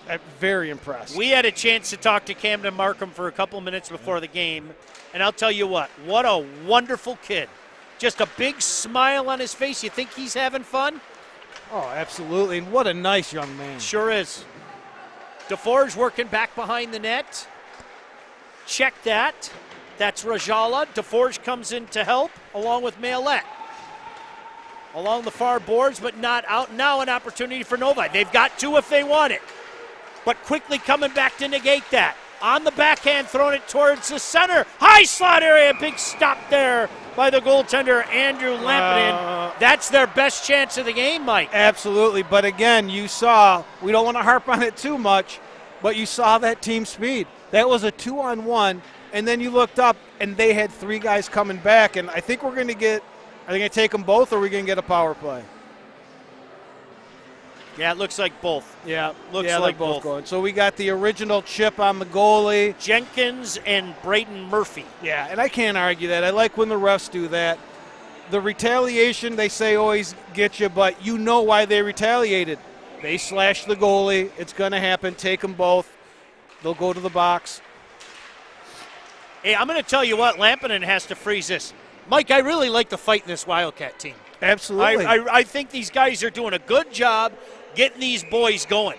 I'm very impressed. We had a chance to talk to Camden Markham for a couple minutes before the game, and I'll tell you what a wonderful kid. Just a big smile on his face. You think he's having fun? Oh, absolutely, and what a nice young man. Sure is. DeForge working back behind the net. Check that. That's Rajala. DeForge comes in to help along with Maillet. Along the far boards, but not out. Now an opportunity for Novi. They've got two if they want it. But quickly coming back to negate that. On the backhand, throwing it towards the center. High slot area. Big stop there by the goaltender, Andrew Lampinen. That's their best chance of the game, Mike. Absolutely. But again, you saw, we don't want to harp on it too much, but you saw that team speed. That was a 2-on-1, and then you looked up, and they had three guys coming back. And I think we're going to get, are they going to take them both, or are we going to get a power play? Yeah, it looks like both. Yeah, looks like both. Going. So we got the original chip on the goalie. Jenkins and Braden Murphy. Yeah, and I can't argue that. I like when the refs do that. The retaliation, they say, always get you, but you know why they retaliated. They slashed the goalie. It's going to happen. Take them both. They'll go to the box. Hey, I'm going to tell you what, Lampinen has to freeze this. Mike, I really like the fight in this Wildcat team. Absolutely. I think these guys are doing a good job getting these boys going.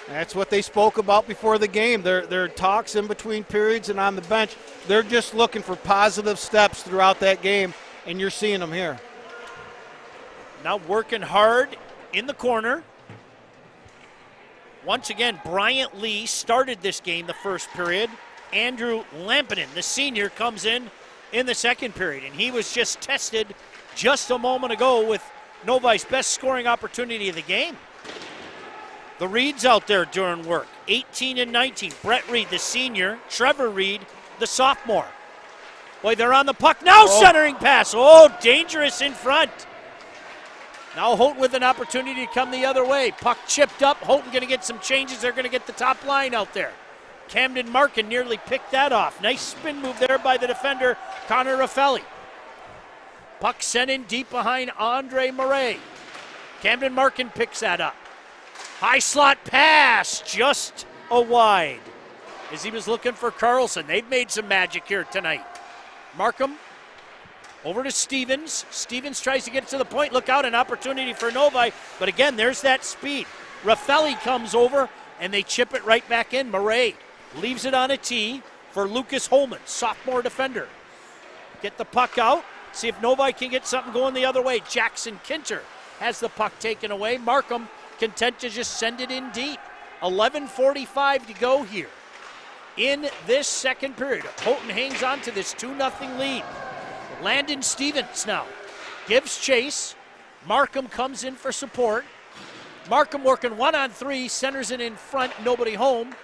That's what they spoke about before the game. Their talks in between periods and on the bench. They're just looking for positive steps throughout that game, and you're seeing them here. Now working hard in the corner. Once again, Bryant Lee started this game the first period. Andrew Lampinen, the senior, comes in the second period, and he was just tested just a moment ago with Novi's best scoring opportunity of the game. The Reeds out there doing work, 18 and 19. Brett Reed, the senior. Trevor Reed, the sophomore. Boy, they're on the puck now. Centering pass. Oh, dangerous in front. Now Houghton with an opportunity to come the other way. Puck chipped up. Houghton going to get some changes. They're going to get the top line out there. Camden Markin nearly picked that off. Nice spin move there by the defender, Connor Raffelli. Puck sent in deep behind Andre Murray. Camden Markin picks that up. High slot pass, just a wide. As he was looking for Carlson. They've made some magic here tonight. Markham over to Stevens. Stevens tries to get to the point. Look out, an opportunity for Novi. But again, there's that speed. Raffelli comes over, and they chip it right back in. Murray leaves it on a tee for Lucas Holman, sophomore defender. Get the puck out. See if Novi can get something going the other way. Jackson Kinter has the puck taken away. Markham content to just send it in deep. 11:45 to go here in this second period. Houghton hangs on to this 2-0 lead. Landon Stevens now gives chase. Markham comes in for support. Markham working 1-on-3, centers it in front, nobody home.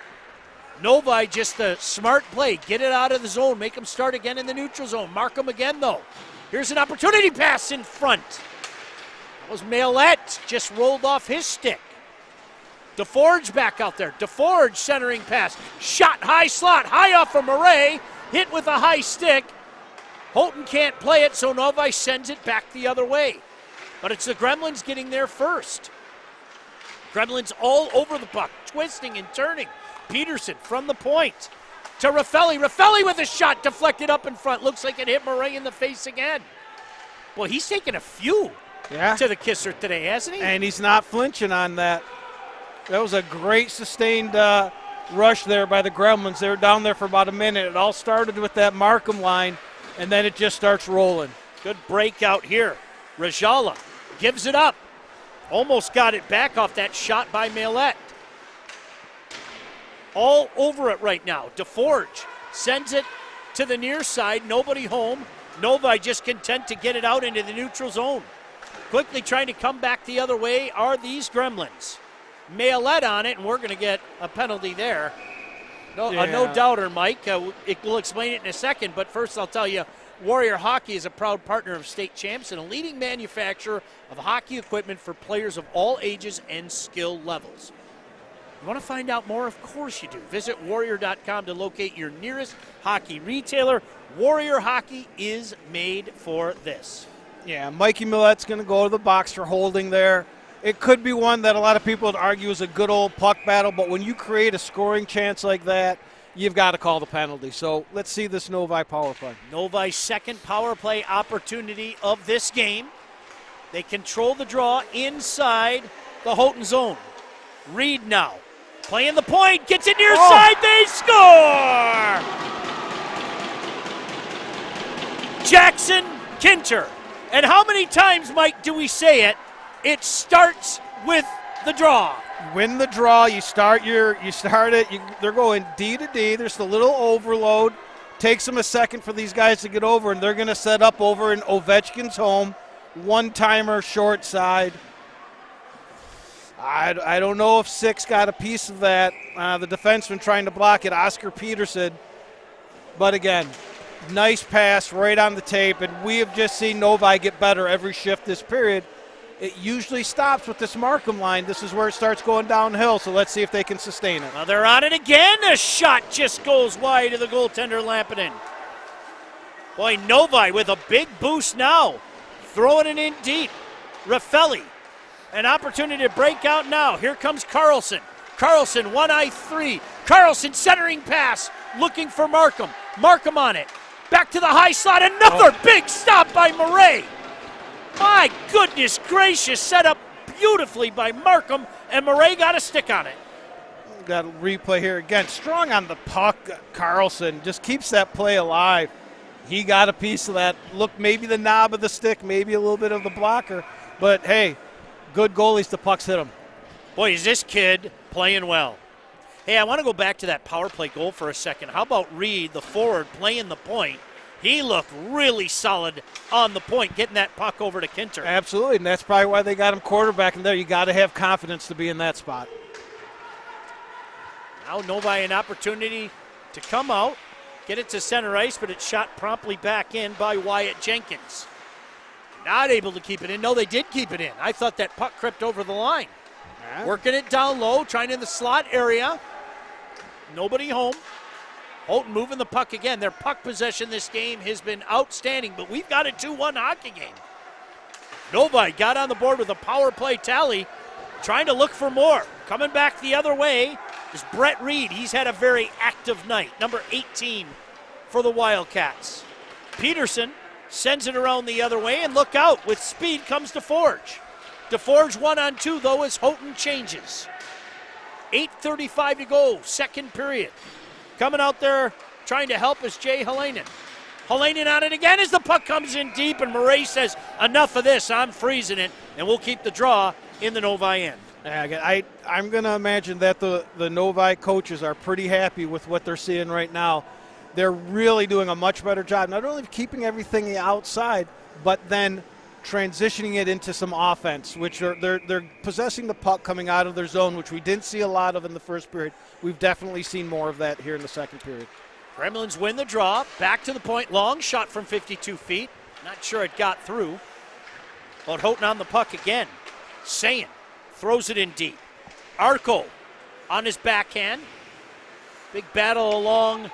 Novi just a smart play. Get it out of the zone, make them start again in the neutral zone. Markham again though. Here's an opportunity pass in front. That was Maillet, just rolled off his stick. DeForge back out there. DeForge centering pass. Shot high slot, high off of Murray. Hit with a high stick. Houghton can't play it, so Novi sends it back the other way. But it's the Gremlins getting there first. Gremlins all over the puck, twisting and turning. Peterson from the point to Raffelli. Raffelli with a shot deflected up in front. Looks like it hit Murray in the face again. Boy, he's taken a few to the kisser today, hasn't he? And he's not flinching on that. That was a great sustained rush there by the Gremlins. They were down there for about a minute. It all started with that Markham line, and then it just starts rolling. Good breakout here. Rajala gives it up. Almost got it back off that shot by Maillet. All over it right now. DeForge sends it to the near side. Nobody home. Novi just content to get it out into the neutral zone. Quickly trying to come back the other way are these Gremlins. Maillet on it, and we're going to get a penalty there. A no-doubter, Mike. We'll explain it in a second, but first I'll tell you, Warrior Hockey is a proud partner of State Champs and a leading manufacturer of hockey equipment for players of all ages and skill levels. You want to find out more? Of course you do. Visit warrior.com to locate your nearest hockey retailer. Warrior Hockey is made for this. Yeah, Mikey Millet's going to go to the box for holding there. It could be one that a lot of people would argue is a good old puck battle, but when you create a scoring chance like that, you've got to call the penalty. So let's see this Novi power play. Novi's second power play opportunity of this game. They control the draw inside the Houghton zone. Reed now playing the point, gets it near side, they score! Jackson Kinter. And how many times, Mike, do we say it? It starts with the draw. Win the draw, you start it. They're going D to D. There's a little overload. Takes them a second for these guys to get over, and they're going to set up over in Ovechkin's home. One-timer, short side. I don't know if Six got a piece of that. The defenseman trying to block it, Oscar Peterson. But again, nice pass right on the tape, and we have just seen Novi get better every shift this period. It usually stops with this Markham line. This is where it starts going downhill, so let's see if they can sustain it. Well, they're on it again. A shot just goes wide of the goaltender, Lampinen. Boy, Novi with a big boost now. Throwing it in deep. Raffelli, an opportunity to break out now. Here comes Carlson. Carlson, 1-eye-3. Carlson centering pass, looking for Markham. Markham on it. Back to the high slot. Another big stop by Murray. My goodness gracious, set up beautifully by Markham, and Murray got a stick on it. Got a replay here again. Strong on the puck, Carlson. Just keeps that play alive. He got a piece of that. Look, maybe the knob of the stick, maybe a little bit of the blocker. But, hey, good goalies, the pucks hit him. Boy, is this kid playing well. Hey, I want to go back to that power play goal for a second. How about Reed, the forward, playing the point? He looked really solid on the point, getting that puck over to Kinter. Absolutely, and that's probably why they got him quarterback in there. You got to have confidence to be in that spot. Now Novi an opportunity to come out, get it to center ice, but it's shot promptly back in by Wyatt Jenkins. Not able to keep it in. No, they did keep it in. I thought that puck crept over the line. Yeah. Working it down low, trying in the slot area. Nobody home. Houghton moving the puck again. Their puck possession this game has been outstanding, but we've got a 2-1 hockey game. Novi got on the board with a power play tally, trying to look for more. Coming back the other way is Brett Reed. He's had a very active night, number 18 for the Wildcats. Peterson sends it around the other way, and look out. With speed comes DeForge. DeForge 1-on-2, though, as Houghton changes. 8:35 to go, second period. Coming out there trying to help is Jay Halanen. Halanen on it again as the puck comes in deep, and Murray says, enough of this, I'm freezing it, and we'll keep the draw in the Novi end. I'm going to imagine that the Novi coaches are pretty happy with what they're seeing right now. They're really doing a much better job, not only of keeping everything outside, but then transitioning it into some offense, which they're possessing the puck coming out of their zone, which we didn't see a lot of in the first period. We've definitely seen more of that here in the second period. Gremlins win the draw. Back to the point. Long shot from 52 feet. Not sure it got through. But Houghton on the puck again. Sayin throws it in deep. Arco on his backhand. Big battle along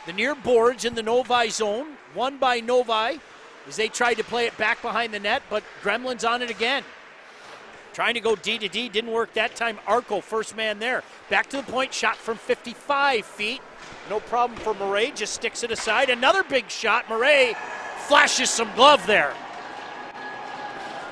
the near boards in the Novi zone. Won by Novi as they tried to play it back behind the net, but Gremlins on it again. Trying to go D to D, didn't work that time. Arco, first man there. Back to the point, shot from 55 feet. No problem for Murray, just sticks it aside. Another big shot. Murray flashes some glove there.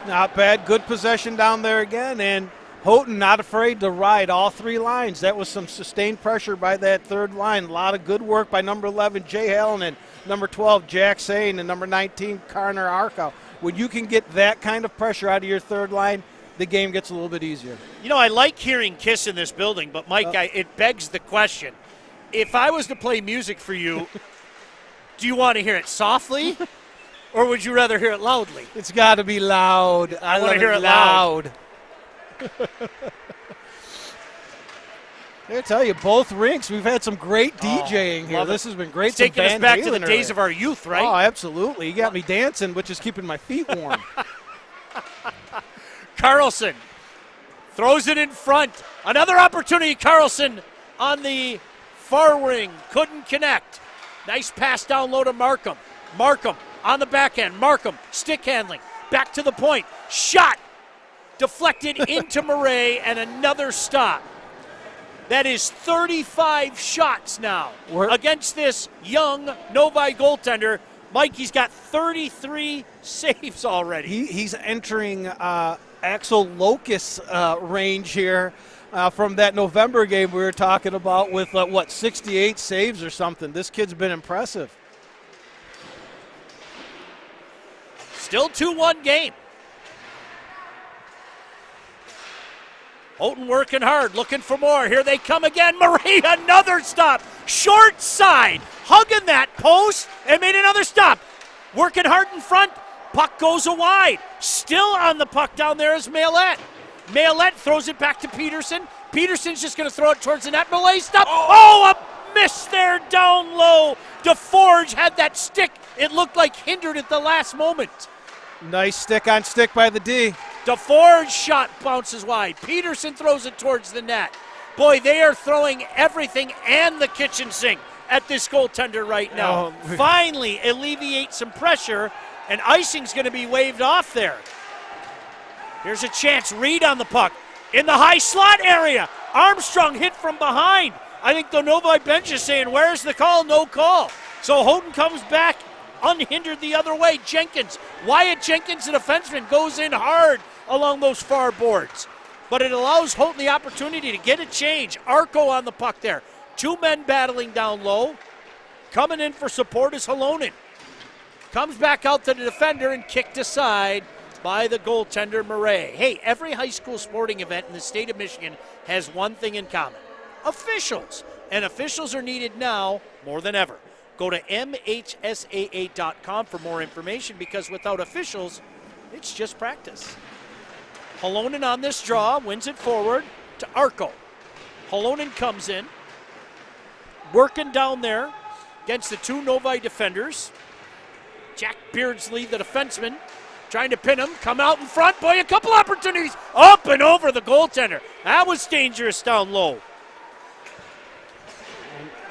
Not bad, good possession down there again, and Houghton not afraid to ride all three lines. That was some sustained pressure by that third line. A lot of good work by number 11, Jay Hallinan, number 12, Jack Sane, and number 19, Karner Arkow. When you can get that kind of pressure out of your third line, the game gets a little bit easier. You know, I like hearing Kiss in this building, but, Mike, it begs the question. If I was to play music for you, do you want to hear it softly or would you rather hear it loudly? It's got to be loud. I want to hear it loud. I tell you, both rinks, we've had some great DJing here. This has been great. It's taking us back to the days of our youth, right? Oh, absolutely. You got me dancing, which is keeping my feet warm. Carlson throws it in front. Another opportunity, Carlson on the far wing. Couldn't connect. Nice pass down low to Markham. Markham on the backhand. Markham, stick handling. Back to the point. Shot. Deflected into Murray, and another stop. That is 35 shots now against this young Novi goaltender. Mike, he's got 33 saves already. He's entering Axel Locus range here from that November game we were talking about with, 68 saves or something. This kid's been impressive. Still 2-1 game. Houghton working hard, looking for more. Here they come again. Murray, another stop. Short side, hugging that post and made another stop. Working hard in front. Puck goes wide. Still on the puck down there is Maillet. Maillet throws it back to Peterson. Peterson's just going to throw it towards the net. Millay stop. Oh, a miss there down low. DeForge had that stick. It looked like hindered at the last moment. Nice stick on stick by the D. DeForge shot bounces wide. Peterson throws it towards the net. Boy, they are throwing everything and the kitchen sink at this goaltender right now. Finally alleviate some pressure, and icing's going to be waved off there. Here's a chance. Reed on the puck. In the high slot area. Armstrong hit from behind. I think the Novi bench is saying, where's the call? No call. So Houghton comes back unhindered the other way. Jenkins, Wyatt Jenkins, the defenseman, goes in hard along those far boards. But it allows Houghton the opportunity to get a change. Arco on the puck there. Two men battling down low. Coming in for support is Halonen. Comes back out to the defender and kicked aside by the goaltender, Murray. Hey, every high school sporting event in the state of Michigan has one thing in common. Officials. And officials are needed now more than ever. Go to MHSAA.com for more information, because without officials, it's just practice. Halonen on this draw, wins it forward to Arco. Halonen comes in, working down there against the two Novi defenders. Jack Beardsley, the defenseman, trying to pin him, come out in front. Boy, a couple opportunities up and over the goaltender. That was dangerous down low.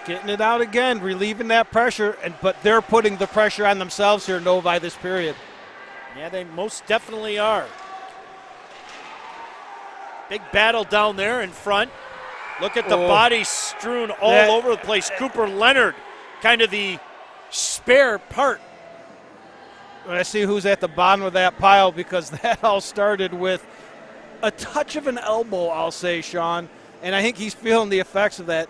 Getting it out again, relieving that pressure, but they're putting the pressure on themselves here, Novi, this period. Yeah, they most definitely are. Big battle down there in front. Look at the bodies strewn all over the place. Cooper Leonard, kind of the spare part. I see who's at the bottom of that pile, because that all started with a touch of an elbow, I'll say, Sean. And I think he's feeling the effects of that.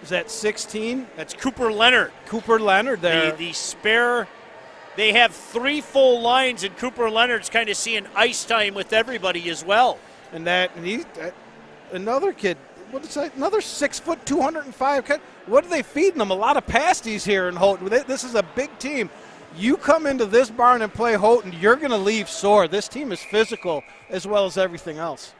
Is that 16? That's Cooper Leonard. Cooper Leonard there. The spare. They have three full lines, and Cooper Leonard's kind of seeing ice time with everybody as well. And another kid, what is that? Another 6 foot, 205. What are they feeding them? A lot of pasties here in Houghton. This is a big team. You come into this barn and play Houghton, you're going to leave sore. This team is physical as well as everything else.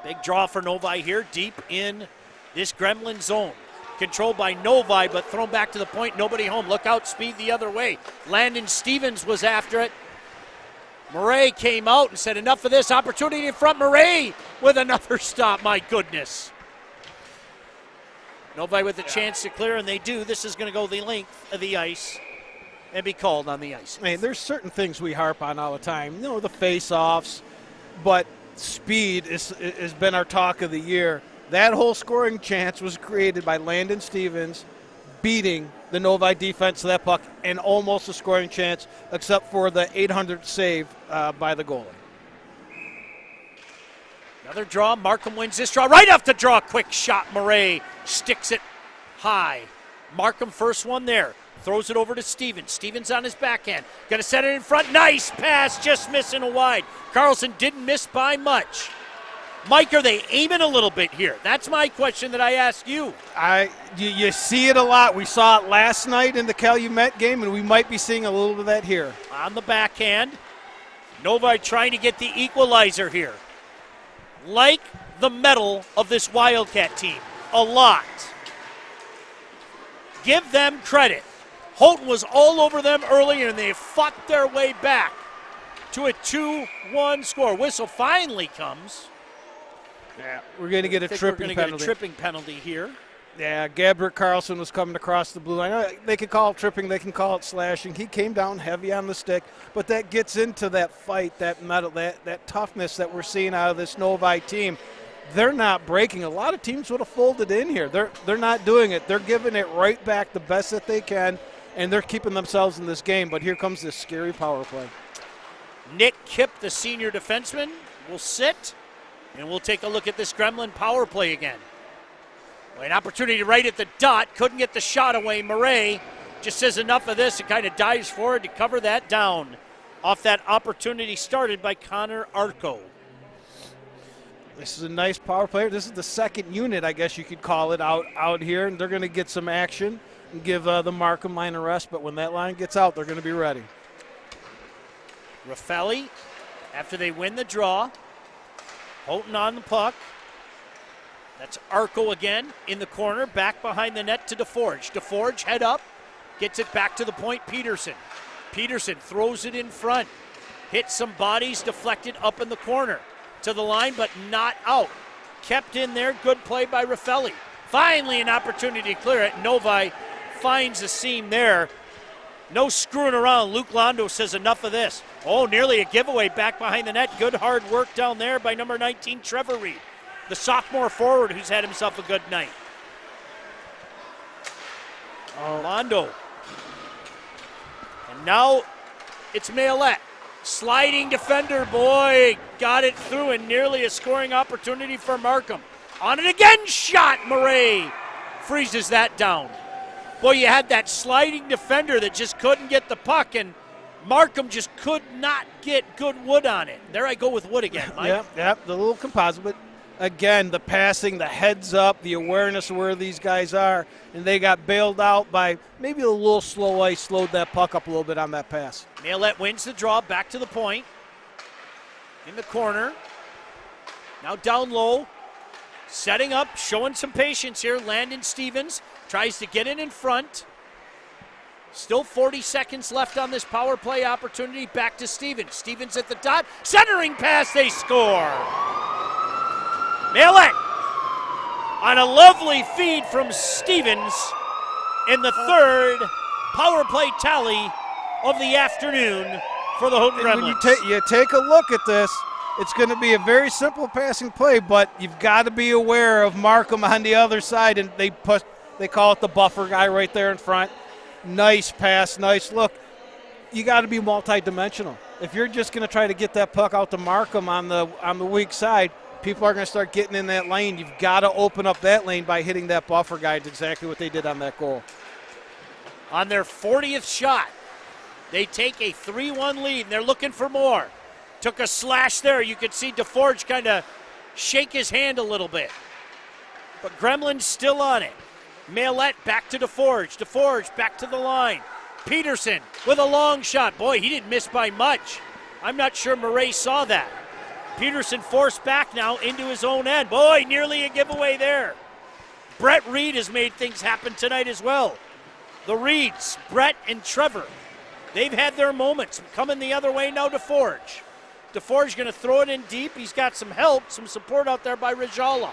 Big draw for Novi here, deep in this Gremlin zone. Controlled by Novi, but thrown back to the point. Nobody home. Look out, speed the other way. Landon Stevens was after it. Murray came out and said, enough of this. Opportunity in front. Murray with another stop. My goodness. Novi with a chance to clear, and they do. This is going to go the length of the ice and be called on the ice. Hey, there's certain things we harp on all the time. The face-offs, but speed has been our talk of the year. That whole scoring chance was created by Landon Stevens beating the Novi defense to that puck, and almost a scoring chance, except for the 800 save by the goalie. Another draw. Markham wins this draw. Right off the draw. Quick shot. Murray sticks it high. Markham first one there. Throws it over to Stevens. Stevens on his backhand. Going to set it in front. Nice pass. Just missing a wide. Carlson didn't miss by much. Mike, are they aiming a little bit here? That's my question that I ask you. You see it a lot. We saw it last night in the Calumet game, and we might be seeing a little bit of that here. On the backhand. Novi trying to get the equalizer here. Like the mettle of this Wildcat team. A lot. Give them credit. Houghton was all over them earlier, and they fought their way back to a 2-1 score. Whistle finally comes. Yeah, we're going to get a tripping penalty. Get a tripping penalty here. Yeah, Gabriel Carlson was coming across the blue line. They can call it tripping, they can call it slashing. He came down heavy on the stick, but that gets into that fight, that metal, that toughness that we're seeing out of this Novi team. They're not breaking. A lot of teams would have folded in here. They're not doing it. They're giving it right back the best that they can, and they're keeping themselves in this game. But here comes this scary power play. Nick Kipp, the senior defenseman, will sit, and we'll take a look at this Gremlin power play again. An opportunity right at the dot. Couldn't get the shot away. Murray just says enough of this and kind of dives forward to cover that down off that opportunity started by Connor Arco. This is a nice power player. This is the second unit, I guess you could call it, out here, and they're going to get some action and give the Markham line a rest, but when that line gets out, they're going to be ready. Raffelli, after they win the draw, Houghton on the puck. That's Arco again in the corner, back behind the net to DeForge. DeForge head up, gets it back to the point, Peterson. Peterson throws it in front, hits some bodies, deflected up in the corner. To the line, but not out. Kept in there, good play by Raffelli. Finally an opportunity to clear it. Novi finds a seam there. No screwing around. Luke Londo says enough of this. Oh, nearly a giveaway back behind the net. Good hard work down there by number 19, Trevor Reed, the sophomore forward who's had himself a good night. Londo. And now it's Maillet. Sliding defender, boy, got it through, and nearly a scoring opportunity for Markham. On it again, shot, Murray freezes that down. Boy, you had that sliding defender that just couldn't get the puck, and Markham just could not get good wood on it. There I go with wood again, Mike. Yep, the little composite, but again, the passing, the heads up, the awareness of where these guys are, and they got bailed out by maybe a little slow ice, slowed that puck up a little bit on that pass. Maillet wins the draw, back to the point. In the corner. Now down low. Setting up, showing some patience here. Landon Stevens tries to get in front. Still 40 seconds left on this power play opportunity. Back to Stevens. Stevens at the dot. Centering pass, they score. Maillet on a lovely feed from Stevens in the third power play tally of the afternoon for the Houghton Gremlins. When you take a look at this, it's going to be a very simple passing play, but you've got to be aware of Markham on the other side, and they call it the buffer guy right there in front. Nice pass, nice look. You got to be multidimensional. If you're just going to try to get that puck out to Markham on the weak side, people are going to start getting in that lane. You've got to open up that lane by hitting that buffer guy. It's exactly what they did on that goal. On their 40th shot, they take a 3-1 lead, and they're looking for more. Took a slash there. You could see DeForge kind of shake his hand a little bit. But Gremlin's still on it. Maillet back to DeForge. DeForge back to the line. Peterson with a long shot. Boy, he didn't miss by much. I'm not sure Murray saw that. Peterson forced back now into his own end. Boy, nearly a giveaway there. Brett Reed has made things happen tonight as well. The Reeds, Brett and Trevor, they've had their moments. Coming the other way now, DeForge. DeForge going to throw it in deep. He's got some help, some support out there by Rajala.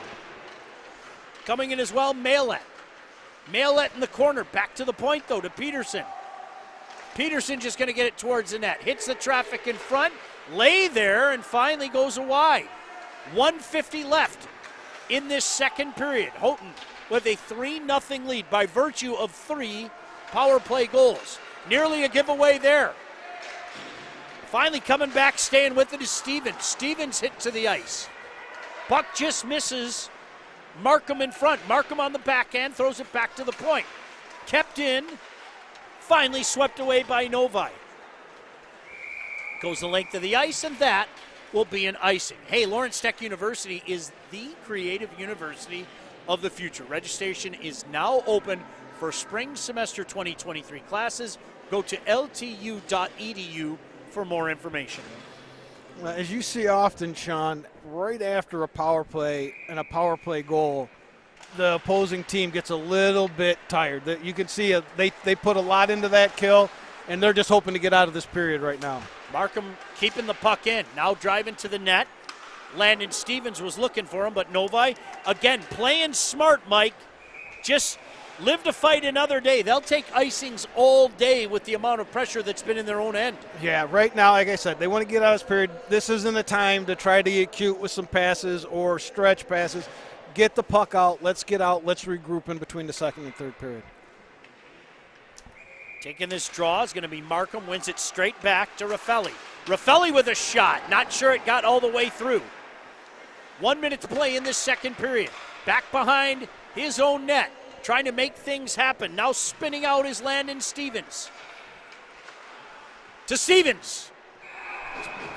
Coming in as well, Maillet. Maillet in the corner. Back to the point, though, to Peterson. Peterson just going to get it towards the net. Hits the traffic in front. Lay there and finally goes wide. 1:50 left in this second period. Houghton with a 3-0 lead by virtue of 3 power play goals. Nearly a giveaway there. Finally coming back, staying with it is Stevens. Stevens hit to the ice. Buck just misses Markham in front. Markham on the backhand, throws it back to the point. Kept in, finally swept away by Novi. Goes the length of the ice, and that will be an icing. Hey, Lawrence Tech University is the creative university of the future. Registration is now open for spring semester 2023 classes. Go to ltu.edu for more information. As you see often, Sean, right after a power play and a power play goal, the opposing team gets a little bit tired. You can see they put a lot into that kill, and they're just hoping to get out of this period right now. Markham keeping the puck in, now driving to the net. Landon Stevens was looking for him, but Novi, again, playing smart, Mike. Just live to fight another day. They'll take icings all day with the amount of pressure that's been in their own end. Yeah, right now, like I said, they want to get out of this period. This isn't the time to try to get cute with some passes or stretch passes. Get the puck out. Let's get out. Let's regroup in between the second and third period. Taking this draw is going to be Markham, wins it straight back to Raffelli. Raffelli with a shot. Not sure it got all the way through. 1 minute to play in this second period. Back behind his own net, trying to make things happen. Now spinning out is Landon Stevens. To Stevens.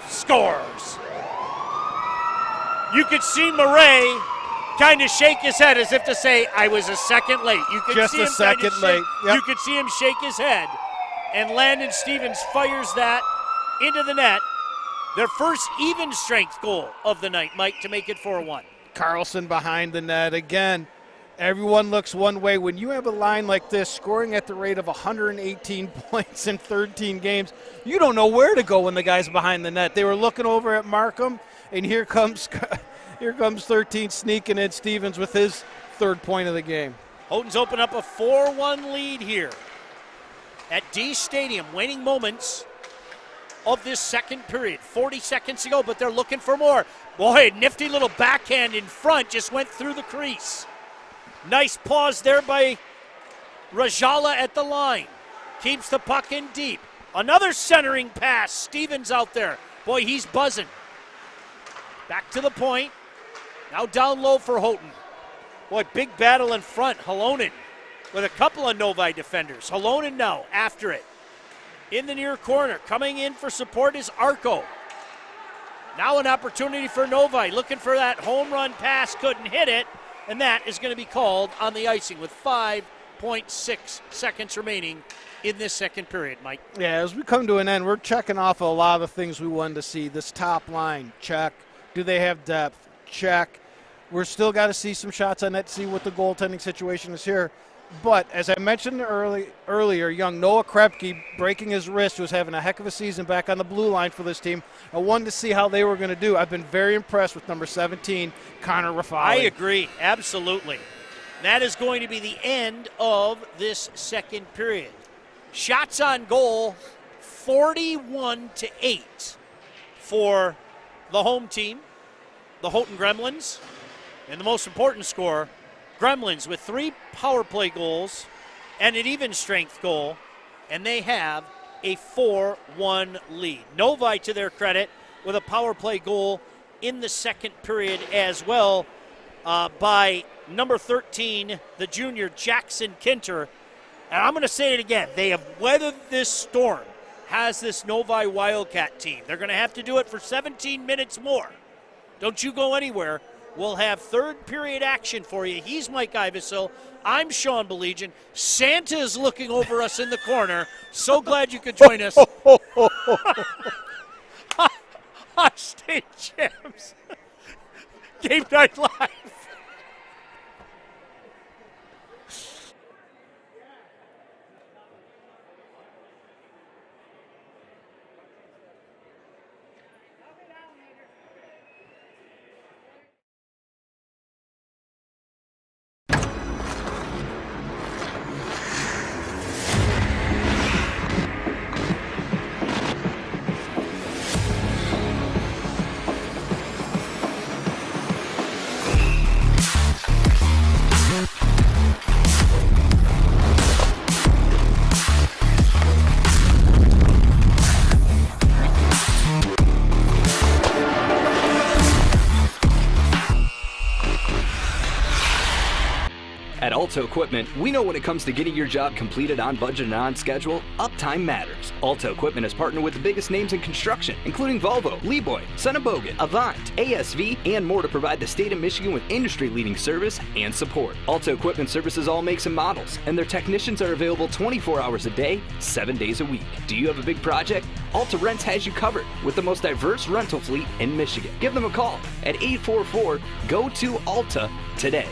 Scores. You could see Murray kind of shake his head as if to say, I was a second late. You could just see a him second late. Yep. You could see him shake his head. And Landon Stevens fires that into the net. Their first even strength goal of the night, Mike, to make it 4-1. Carlson behind the net again. Everyone looks one way. When you have a line like this scoring at the rate of 118 points in 13 games, you don't know where to go when the guy's behind the net. They were looking over at Markham, and here comes 13 sneaking in Stevens with his third point of the game. Houghton's opened up a 4-1 lead here at Dee Stadium, waning moments of this second period. 40 seconds to go, but they're looking for more. Boy, nifty little backhand in front, just went through the crease. Nice pause there by Rajala at the line. Keeps the puck in deep. Another centering pass. Stevens out there. Boy, he's buzzing. Back to the point. Now down low for Houghton. Boy, big battle in front. Halonen with a couple of Novi defenders. Halonen now after it. In the near corner. Coming in for support is Arco. Now an opportunity for Novi. Looking for that home run pass. Couldn't hit it. And that is going to be called on the icing with 5.6 seconds remaining in this second period, Mike. Yeah, as we come to an end, we're checking off a lot of the things we wanted to see. This top line, check. Do they have depth? Check. We're still got to see some shots on net to see what the goaltending situation is here. But as I mentioned earlier, young Noah Krepke breaking his wrist was having a heck of a season back on the blue line for this team. I wanted to see how they were going to do. I've been very impressed with number 17, Connor Raffelli. I agree, absolutely. That is going to be the end of this second period. Shots on goal, 41-8 for the home team, the Houghton Gremlins. And the most important score, Gremlins with 3 power play goals and an even strength goal, and they have a 4-1 lead. Novi, to their credit, with a power play goal in the second period as well by number 13, the junior Jackson Kinter. And I'm going to say it again. They have weathered this storm, has this Novi Wildcat team. They're going to have to do it for 17 minutes more. Don't you go anywhere. We'll have third period action for you. He's Mike Ivesil. I'm Sean Belegian. Santa is looking over us in the corner. So glad you could join us. On State Champs. Game Night Live. Alto Equipment, we know when it comes to getting your job completed on budget and on schedule, uptime matters. Alto Equipment has partnered with the biggest names in construction, including Volvo, Leeboy, Sonneborn, Avant, ASV, and more to provide the state of Michigan with industry-leading service and support. Alto Equipment services all makes and models, and their technicians are available 24 hours a day, 7 days a week. Do you have a big project? Alta Rents has you covered with the most diverse rental fleet in Michigan. Give them a call at 844-GO-TO-ALTA today.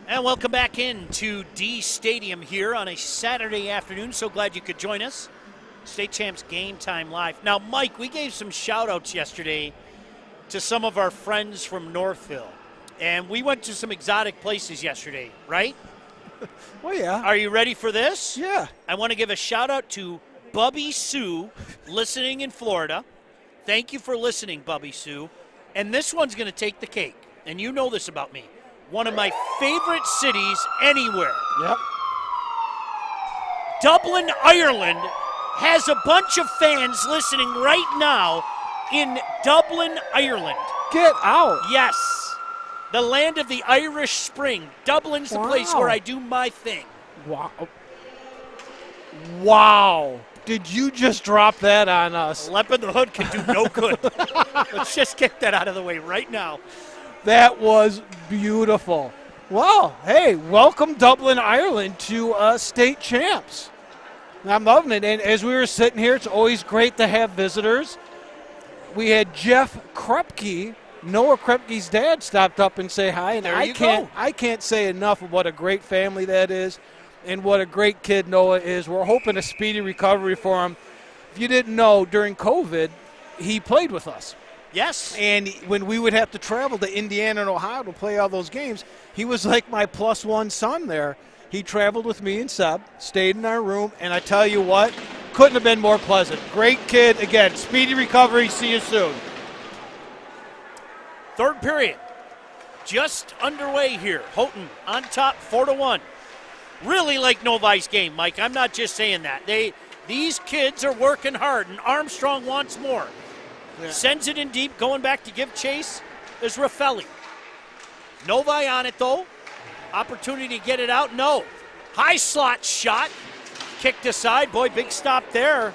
And welcome back into Dee Stadium here on a Saturday afternoon. So glad you could join us. State Champs Game Time Live. Now, Mike, we gave some shout-outs yesterday to some of our friends from Northville. And we went to some exotic places yesterday, right? Well, yeah. Are you ready for this? Yeah. I want to give a shout-out to Bubby Sue, listening in Florida. Thank you for listening, Bubby Sue. And this one's going to take the cake. And you know this about me. One of my favorite cities anywhere. Yep. Dublin, Ireland has a bunch of fans listening right now in Dublin, Ireland. Get out. Yes. The land of the Irish Spring. Dublin's the place where I do my thing. Wow. Wow. Did you just drop that on us? Lep in the hood can do no good. Let's just get that out of the way right now. That was beautiful. Well, hey, welcome Dublin, Ireland to State Champs. I'm loving it. And as we were sitting here, it's always great to have visitors. We had Jeff Krupke, Noah Krupke's dad, stopped up and say hi. And There you go. go. I can't say enough of what a great family that is and what a great kid Noah is. We're hoping a speedy recovery for him. If you didn't know, during COVID, he played with us. Yes. And when we would have to travel to Indiana and Ohio to play all those games, he was like my +1 son there. He traveled with me and Seb, stayed in our room, and I tell you what, couldn't have been more pleasant. Great kid. Again, speedy recovery. See you soon. Third period. Just underway here. Houghton on top 4-1. Really like Novi's game, Mike. I'm not just saying that. These kids are working hard, and Armstrong wants more. Yeah. Sends it in deep, going back to give chase is Raffelli. Novi on it, though. Opportunity to get it out, no. High slot shot, kicked aside. Boy, big stop there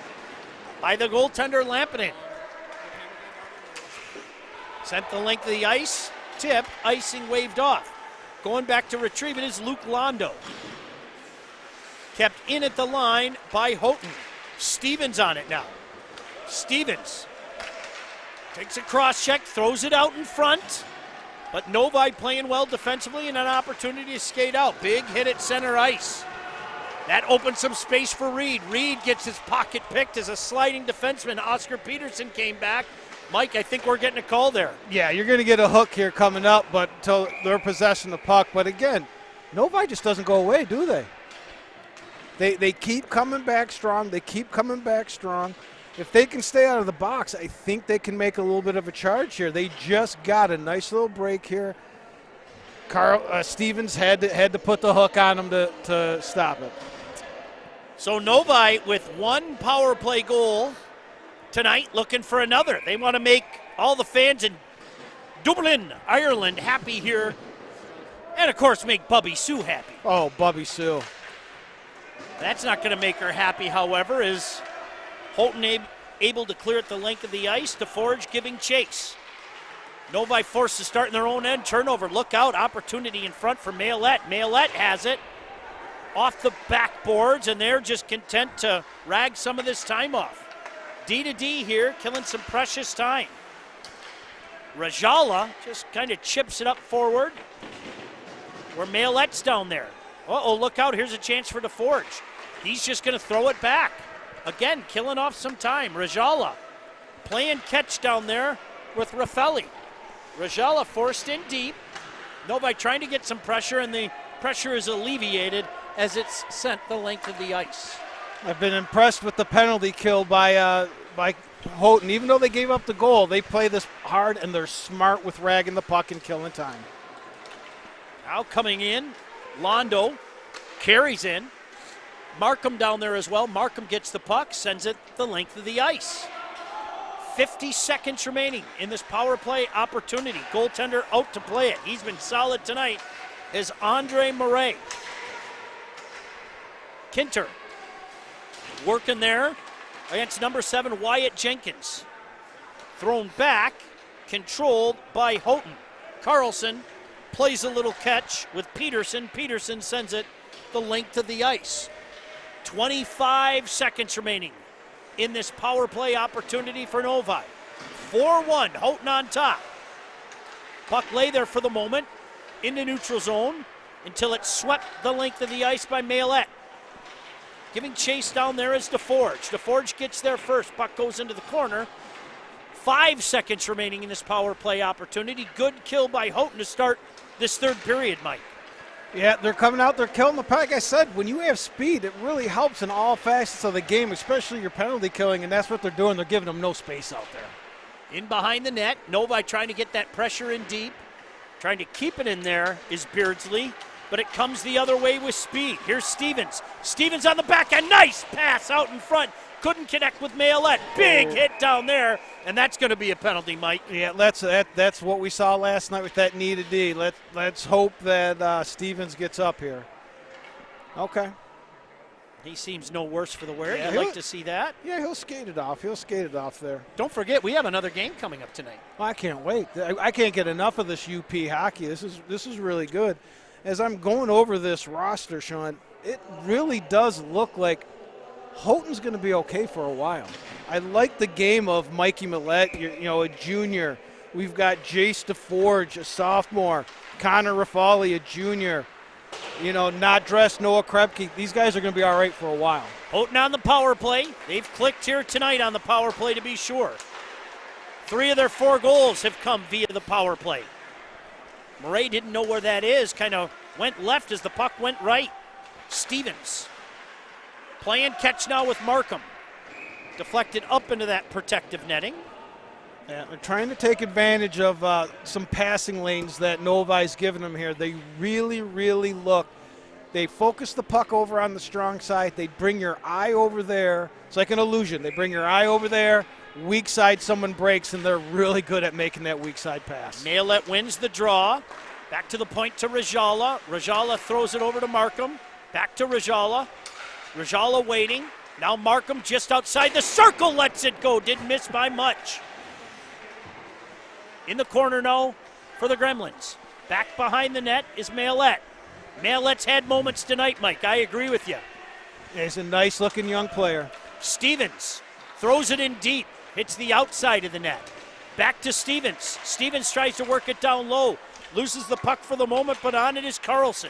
by the goaltender Lampinen. Sent the length of the ice, tip, icing waved off. Going back to retrieve it is Luke Londo. Kept in at the line by Houghton. Stevens on it now. Stevens takes a cross check, throws it out in front. But Novi playing well defensively and an opportunity to skate out. Big hit at center ice. That opens some space for Reed. Reed gets his pocket picked as a sliding defenseman. Oscar Peterson came back. Mike, I think we're getting a call there. Yeah, you're going to get a hook here coming up, but until they're possessing the puck. But again, Novi just doesn't go away, do they? They keep coming back strong. They keep coming back strong. If they can stay out of the box, I think they can make a little bit of a charge here. They just got a nice little break here. Stevens had to put the hook on him to stop it. So Novi with one power play goal tonight, looking for another. They want to make all the fans in Dublin, Ireland happy here. And, of course, make Bubby Sue happy. Oh, Bubby Sue. That's not going to make her happy, however, is Houghton able to clear at the length of the ice. DeForge giving chase. Novi forced to start in their own end. Turnover. Look out. Opportunity in front for Mayolette. Mayolette has it. Off the backboards, and they're just content to rag some of this time off. D to D here, killing some precious time. Rajala just kind of chips it up forward. Where Mayolette's down there. Uh-oh, look out. Here's a chance for DeForge. He's just going to throw it back. Again, killing off some time. Rajala playing catch down there with Raffelli. Rajala forced in deep. Novi trying to get some pressure, and the pressure is alleviated as it's sent the length of the ice. I've been impressed with the penalty kill by Houghton. Even though they gave up the goal, they play this hard, and they're smart with ragging the puck and killing time. Now coming in, Londo carries in. Markham down there as well. Markham gets the puck, sends it the length of the ice. 50 seconds remaining in this power play opportunity. Goaltender out to play it. He's been solid tonight is Andre Murray. Kinter working there against number 7 Wyatt Jenkins. Thrown back, controlled by Houghton. Carlson plays a little catch with Peterson. Peterson sends it the length of the ice. 25 seconds remaining in this power play opportunity for Novi. 4-1, Houghton on top. Puck lay there for the moment in the neutral zone. until it's swept the length of the ice by Maillet. Giving chase down there is DeForge. DeForge gets there first. Puck goes into the corner. 5 seconds remaining in this power play opportunity. Good kill by Houghton to start this third period, Mike. Yeah, they're coming out, they're killing the puck. Like I said, when you have speed, it really helps in all facets of the game, especially your penalty killing, and that's what they're doing. They're giving them no space out there. In behind the net, Novi trying to get that pressure in deep. Trying to keep it in there is Beardsley, but it comes the other way with speed. Here's Stevens. Stevens on the back, a nice pass out in front. Couldn't connect with Maillet. Big hit down there, and that's going to be a penalty, Mike. Yeah, that's what we saw last night with that knee to D. Let's hope that Stevens gets up here. Okay. He seems no worse for the wear. Yeah, You'd like to see that? Yeah, he'll skate it off. He'll skate it off there. Don't forget, we have another game coming up tonight. I can't wait. I can't get enough of this UP hockey. This is really good. As I'm going over this roster, Sean, it really does look like Houghton's going to be okay for a while. I like the game of Mikey Millette, a junior. We've got Jace DeForge, a sophomore. Connor Raffali, a junior. Not dressed Noah Krebke. These guys are going to be all right for a while. Houghton on the power play. They've clicked here tonight on the power play to be sure. 3 of their 4 goals have come via the power play. Murray didn't know where that is. Kind of went left as the puck went right. Stevens playing catch now with Markham. Deflected up into that protective netting. Yeah, they're trying to take advantage of some passing lanes that Novi's given them here. They really, really look. They focus the puck over on the strong side. They bring your eye over there. It's like an illusion. They bring your eye over there. Weak side, someone breaks, and they're really good at making that weak side pass. Maillet wins the draw. Back to the point to Rajala. Rajala throws it over to Markham. Back to Rajala. Rajala waiting. Now Markham just outside the circle lets it go. Didn't miss by much. In the corner now for the Gremlins. Back behind the net is Maillet. Maillet's had moments tonight, Mike. I agree with you. He's a nice-looking young player. Stevens throws it in deep. Hits the outside of the net. Back to Stevens. Stevens tries to work it down low. Loses the puck for the moment, but on it is Carlson.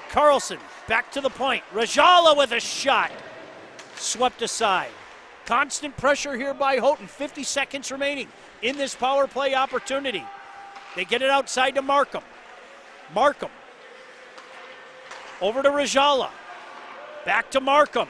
Carlson back to the point. Rajala with a shot. Swept aside. Constant pressure here by Houghton. 50 seconds remaining in this power play opportunity. They get it outside to Markham. Markham. Over to Rajala. Back to Markham.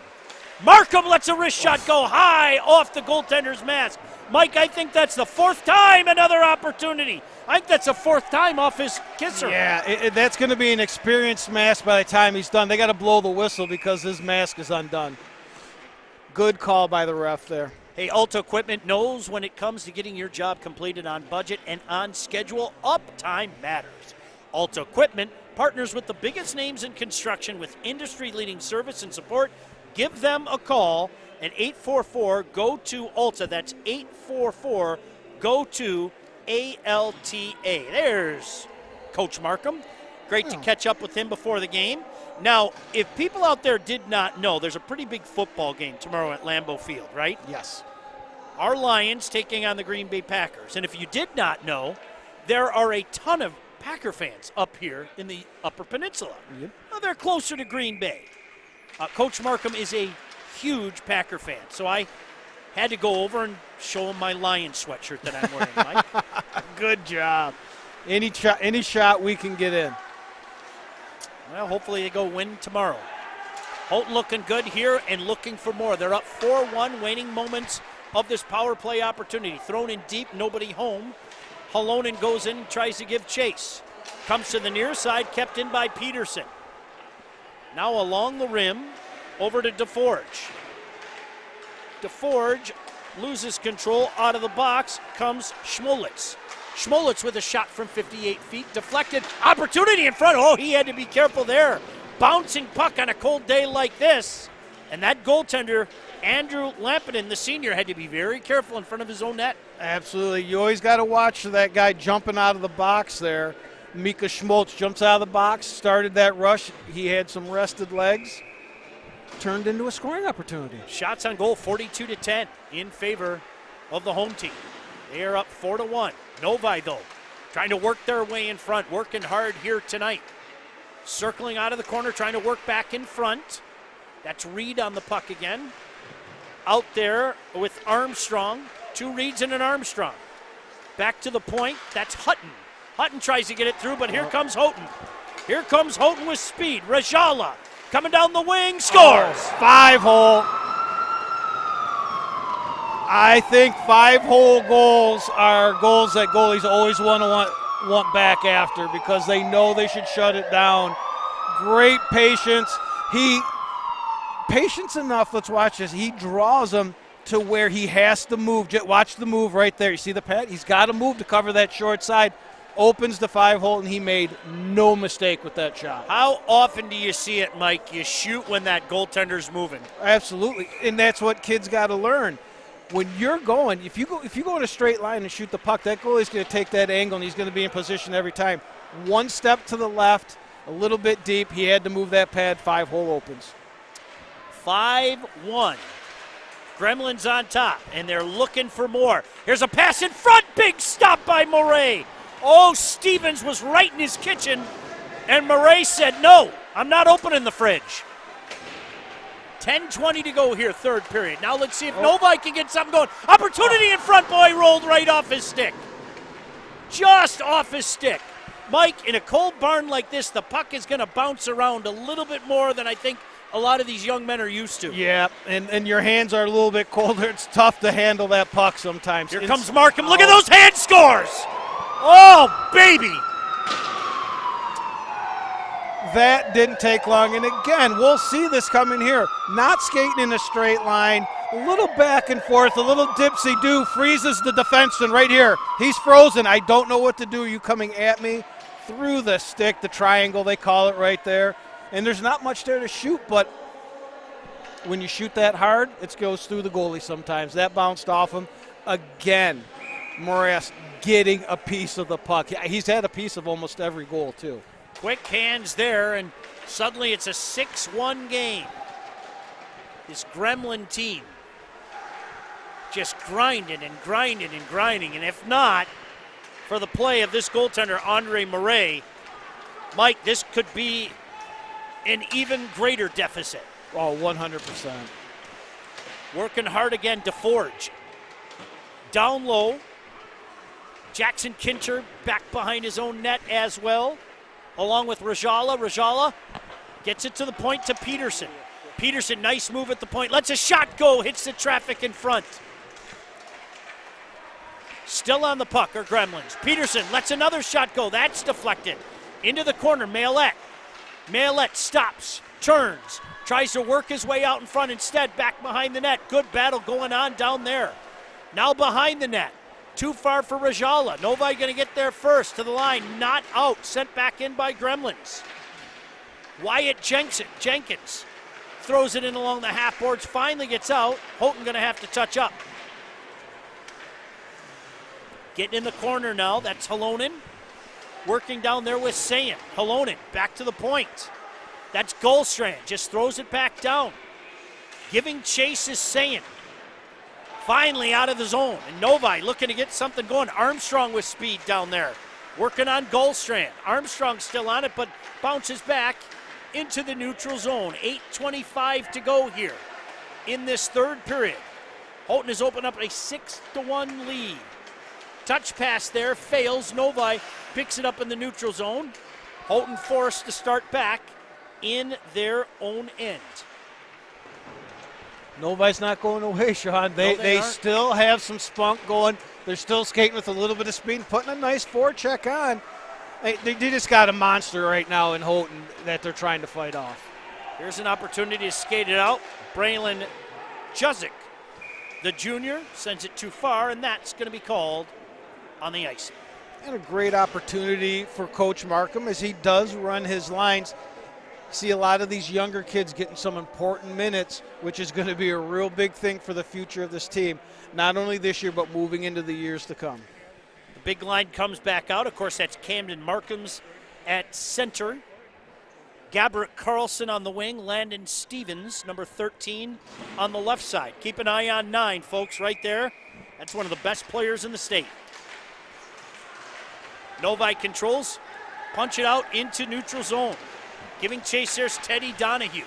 Markham lets a wrist shot go high off the goaltender's mask. Mike, I think that's the 4th time another opportunity. I think that's the 4th time off his kisser. Yeah, that's going to be an experienced mask by the time he's done. They got to blow the whistle because his mask is undone. Good call by the ref there. Hey, Alta Equipment knows when it comes to getting your job completed on budget and on schedule, uptime matters. Alta Equipment partners with the biggest names in construction with industry-leading service and support. Give them a call at 844-GO-TO-ALTA. That's 844-GO-TO-ALTA. There's Coach Markham. Great to catch up with him before the game. Now, if people out there did not know, there's a pretty big football game tomorrow at Lambeau Field, right? Yes. Our Lions taking on the Green Bay Packers. And if you did not know, there are a ton of Packer fans up here in the Upper Peninsula. Yep. Well, they're closer to Green Bay. Coach Markham is a huge Packer fan, so I had to go over and show him my Lions sweatshirt that I'm wearing, Mike. Good job. Any shot we can get in. Well, hopefully they go win tomorrow. Houghton looking good here and looking for more. They're up 4-1, waning moments of this power play opportunity. Thrown in deep, nobody home. Halonen goes in, tries to give chase. Comes to the near side, kept in by Peterson. Now along the rim, over to DeForge. DeForge loses control. Out of the box comes Schmolitz. Schmolitz with a shot from 58 feet. Deflected. Opportunity in front. Oh, he had to be careful there. Bouncing puck on a cold day like this. And that goaltender, Andrew Lampinen, the senior, had to be very careful in front of his own net. Absolutely. You always got to watch that guy jumping out of the box there. Mika Schmoltz jumps out of the box, started that rush. He had some rested legs. Turned into a scoring opportunity. Shots on goal, 42-10 in favor of the home team. They are up 4-1. Novi, though, trying to work their way in front, working hard here tonight. Circling out of the corner, trying to work back in front. That's Reed on the puck again. Out there with Armstrong. 2 Reeds and an Armstrong. Back to the point. That's Houghton. Houghton tries to get it through, but here comes Houghton. Here comes Houghton with speed. Rajala coming down the wing, scores. 5-hole. I think 5-hole goals are goals that goalies always want back after because they know they should shut it down. Great patience. Patience enough, let's watch this. He draws them to where he has to move. Watch the move right there. You see the pad? He's got to move to cover that short side. Opens the 5-hole, and he made no mistake with that shot. How often do you see it, Mike? You shoot when that goaltender's moving. Absolutely, and that's what kids got to learn. When you're going, if you go in a straight line and shoot the puck, that goalie's going to take that angle, and he's going to be in position every time. One step to the left, a little bit deep. He had to move that pad. 5-hole opens. 5-1. Gremlins on top, and they're looking for more. Here's a pass in front. Big stop by Murray. Oh, Stevens was right in his kitchen, and Murray said, no, I'm not opening the fridge. 10:20 to go here, third period. Now let's see if Novi can get something going. Opportunity in front, boy, rolled right off his stick. Just off his stick. Mike, in a cold barn like this, the puck is going to bounce around a little bit more than I think a lot of these young men are used to. Yeah, and your hands are a little bit colder. It's tough to handle that puck sometimes. Here comes Markham. Look at those hand scores. Oh, baby. That didn't take long. And again, we'll see this coming here. Not skating in a straight line. A little back and forth, a little dipsy-do. Freezes the defenseman right here. He's frozen. I don't know what to do. Are you coming at me? Through the stick, the triangle, they call it right there. And there's not much there to shoot, but when you shoot that hard, it goes through the goalie sometimes. That bounced off him. Again, Morass getting a piece of the puck. He's had a piece of almost every goal, too. Quick hands there, and suddenly it's a 6-1 game. This Gremlin team just grinding and grinding and grinding. And if not, for the play of this goaltender, Andre Murray, Mike, this could be an even greater deficit. Oh, 100%. Working hard again, DeForge. Down low. Jackson Kincher back behind his own net as well, along with Rajala. Rajala gets it to the point to Peterson. Peterson, nice move at the point. Lets a shot go, hits the traffic in front. Still on the puck are Gremlins. Peterson lets another shot go. That's deflected. Into the corner, Maillet. Maillet stops, turns, tries to work his way out in front instead, back behind the net. Good battle going on down there. Now behind the net. Too far for Rajala. Novi going to get there first to the line. Not out. Sent back in by Gremlins. Wyatt Jenkins throws it in along the half boards. Finally gets out. Houghton going to have to touch up. Getting in the corner now. That's Halonen. Working down there with Sayan. Halonen back to the point. That's Goldstrand. Just throws it back down. Giving chase is Sayan. Finally out of the zone. And Novi looking to get something going. Armstrong with speed down there. Working on Goldstrand. Armstrong still on it, but bounces back into the neutral zone. 8:25 to go here in this third period. Houghton has opened up a 6-1 lead. Touch pass there, fails. Novi picks it up in the neutral zone. Houghton forced to start back in their own end. Novi's not going away, Sean. They still have some spunk going. They're still skating with a little bit of speed, putting a nice forecheck on. They just got a monster right now in Houghton that they're trying to fight off. Here's an opportunity to skate it out. Braylon Juzik, the junior, sends it too far, and that's going to be called on the ice. And a great opportunity for Coach Markham as he does run his lines. See a lot of these younger kids getting some important minutes, which is going to be a real big thing for the future of this team, not only this year but moving into the years to come. The big line comes back out. Of course, that's Camden Markham's at center. Gabrick Carlson on the wing. Landon Stevens, number 13, on the left side. Keep an eye on 9, folks, right there. That's one of the best players in the state. Novi controls. Punch it out into neutral zone. Giving chase, there's Teddy Donahue.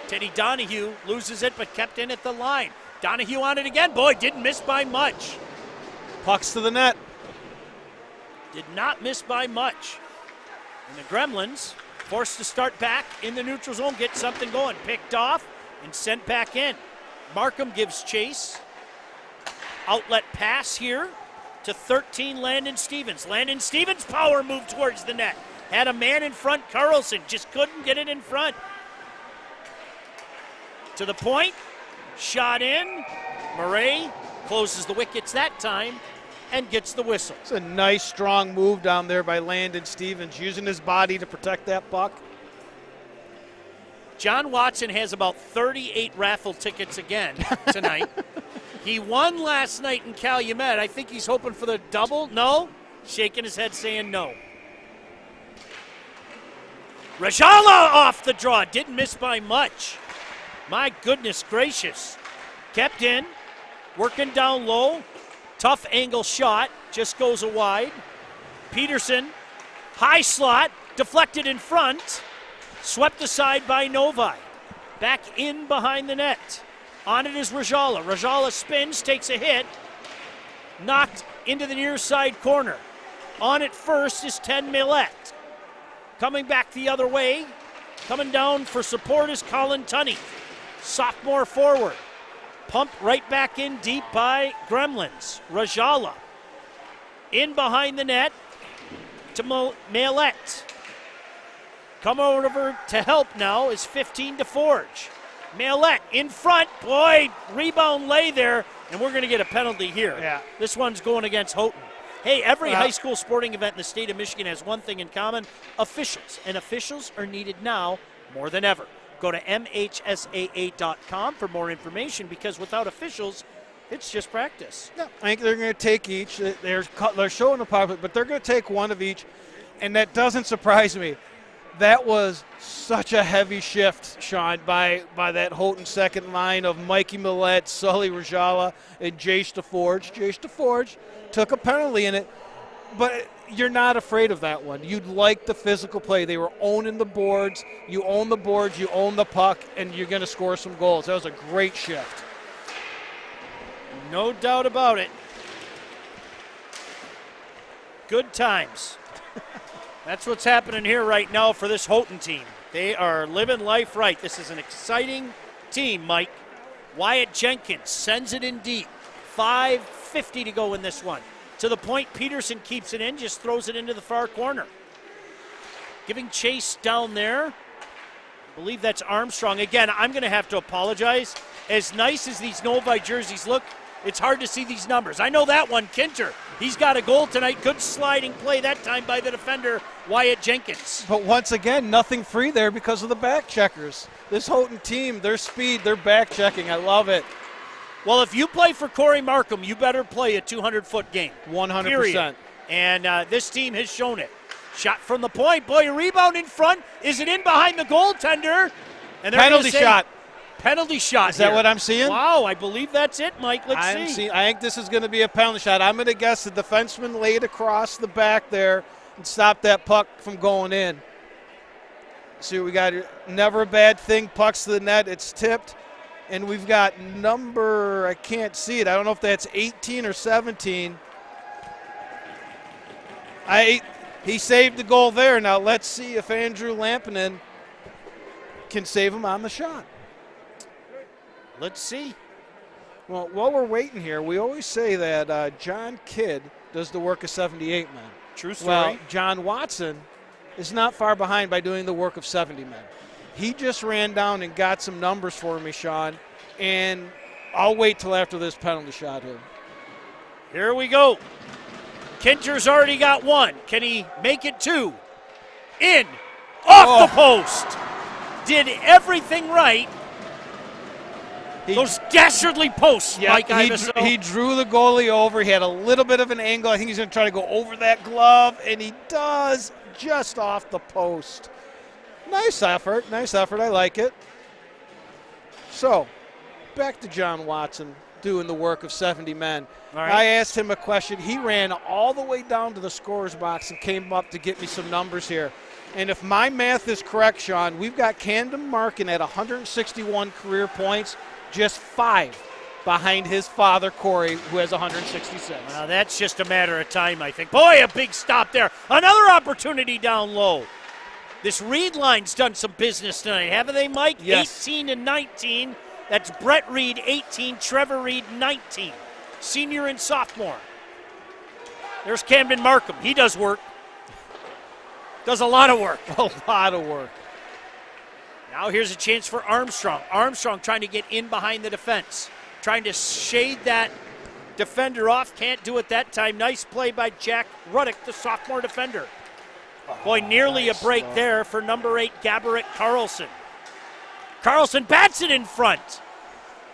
Teddy Donahue loses it, but kept in at the line. Donahue on it again. Boy, didn't miss by much. Pucks to the net. Did not miss by much. And the Gremlins forced to start back in the neutral zone, get something going. Picked off and sent back in. Markham gives chase. Outlet pass here to 13, Landon Stevens. Landon Stevens' power move towards the net. Had a man in front, Carlson, just couldn't get it in front. To the point, shot in. Murray closes the wickets that time and gets the whistle. It's a nice, strong move down there by Landon Stevens, using his body to protect that puck. John Watson has about 38 raffle tickets again tonight. He won last night in Calumet. I think he's hoping for the double. No? Shaking his head saying no. Rajala off the draw. Didn't miss by much. My goodness gracious. Kept in. Working down low. Tough angle shot. Just goes wide. Peterson. High slot. Deflected in front. Swept aside by Novi. Back in behind the net. On it is Rajala. Rajala spins, takes a hit. Knocked into the near side corner. On it first is 10 Millette. Coming back the other way. Coming down for support is Colin Tunney. Sophomore forward. Pumped right back in deep by Gremlins. Rajala. In behind the net to Millette. Coming over to help now is 15 to Forge. Millette in front. Boy, rebound lay there, and we're going to get a penalty here. Yeah. This one's going against Houghton. Hey, every high school sporting event in the state of Michigan has one thing in common: officials. And officials are needed now more than ever. Go to MHSAA.com for more information, because without officials, it's just practice. Yeah, I think they're going to take each. They're showing the public, but they're going to take one of each, and that doesn't surprise me. That was such a heavy shift, Sean, by that Houghton second line of Mikey Millette, Sully Rajala, and Jace DeForge. Jace DeForge took a penalty in it, but you're not afraid of that one. You'd like the physical play. They were owning the boards. You own the boards, you own the puck, and you're going to score some goals. That was a great shift. No doubt about it. Good times. That's what's happening here right now for this Houghton team. They are living life right. This is an exciting team, Mike. Wyatt Jenkins sends it in deep. 5:50 to go in this one. To the point, Peterson keeps it in, just throws it into the far corner. Giving chase down there. I believe that's Armstrong. Again, I'm going to have to apologize. As nice as these Novi jerseys look, it's hard to see these numbers. I know that one, Kinter. He's got a goal tonight. Good sliding play that time by the defender, Wyatt Jenkins. But once again, nothing free there because of the back checkers. This Houghton team, their speed, their back checking, I love it. Well, if you play for Corey Markham, you better play a 200-foot game. 100%. Period. And this team has shown it. Shot from the point. Boy, a rebound in front. Is it in behind the goaltender? And penalty shot. Penalty shot. Is that what I'm seeing? Wow, I believe that's it, Mike. Let's see. I think this is going to be a penalty shot. I'm going to guess the defenseman laid across the back there and stopped that puck from going in. See what we got here. Never a bad thing. Puck's to the net. It's tipped. And we've got number, I can't see it. I don't know if that's 18 or 17. He saved the goal there. Now let's see if Andrew Lampinen can save him on the shot. Let's see. Well, while we're waiting here, we always say that John Kidd does the work of 78 men. True story. Well, John Watson is not far behind by doing the work of 70 men. He just ran down and got some numbers for me, Sean, and I'll wait till after this penalty shot here. Here we go. Kinter's already got one. Can he make it two? In. Off the post. Did everything right. Those dastardly posts, yeah, Mike Iveso. He drew the goalie over. He had a little bit of an angle. I think he's going to try to go over that glove, and he does, just off the post. Nice effort. Nice effort. I like it. So, back to John Watson doing the work of 70 men. All right. I asked him a question. He ran all the way down to the scorer's box and came up to get me some numbers here. And if my math is correct, Sean, we've got Camden Markin at 161 career points, just 5 behind his father, Corey, who has 166. Well, that's just a matter of time, I think. Boy, a big stop there. Another opportunity down low. This Reed line's done some business tonight, haven't they, Mike? Yes. 18 and 19. That's Brett Reed, 18. Trevor Reed, 19. Senior and sophomore. There's Camden Markham. He does work. Does a lot of work. A lot of work. Now here's a chance for Armstrong. Armstrong trying to get in behind the defense. Trying to shade that defender off. Can't do it that time. Nice play by Jack Ruddick, the sophomore defender. Boy, nearly nice a break there for number 8, Gabbert Carlson. Carlson bats it in front.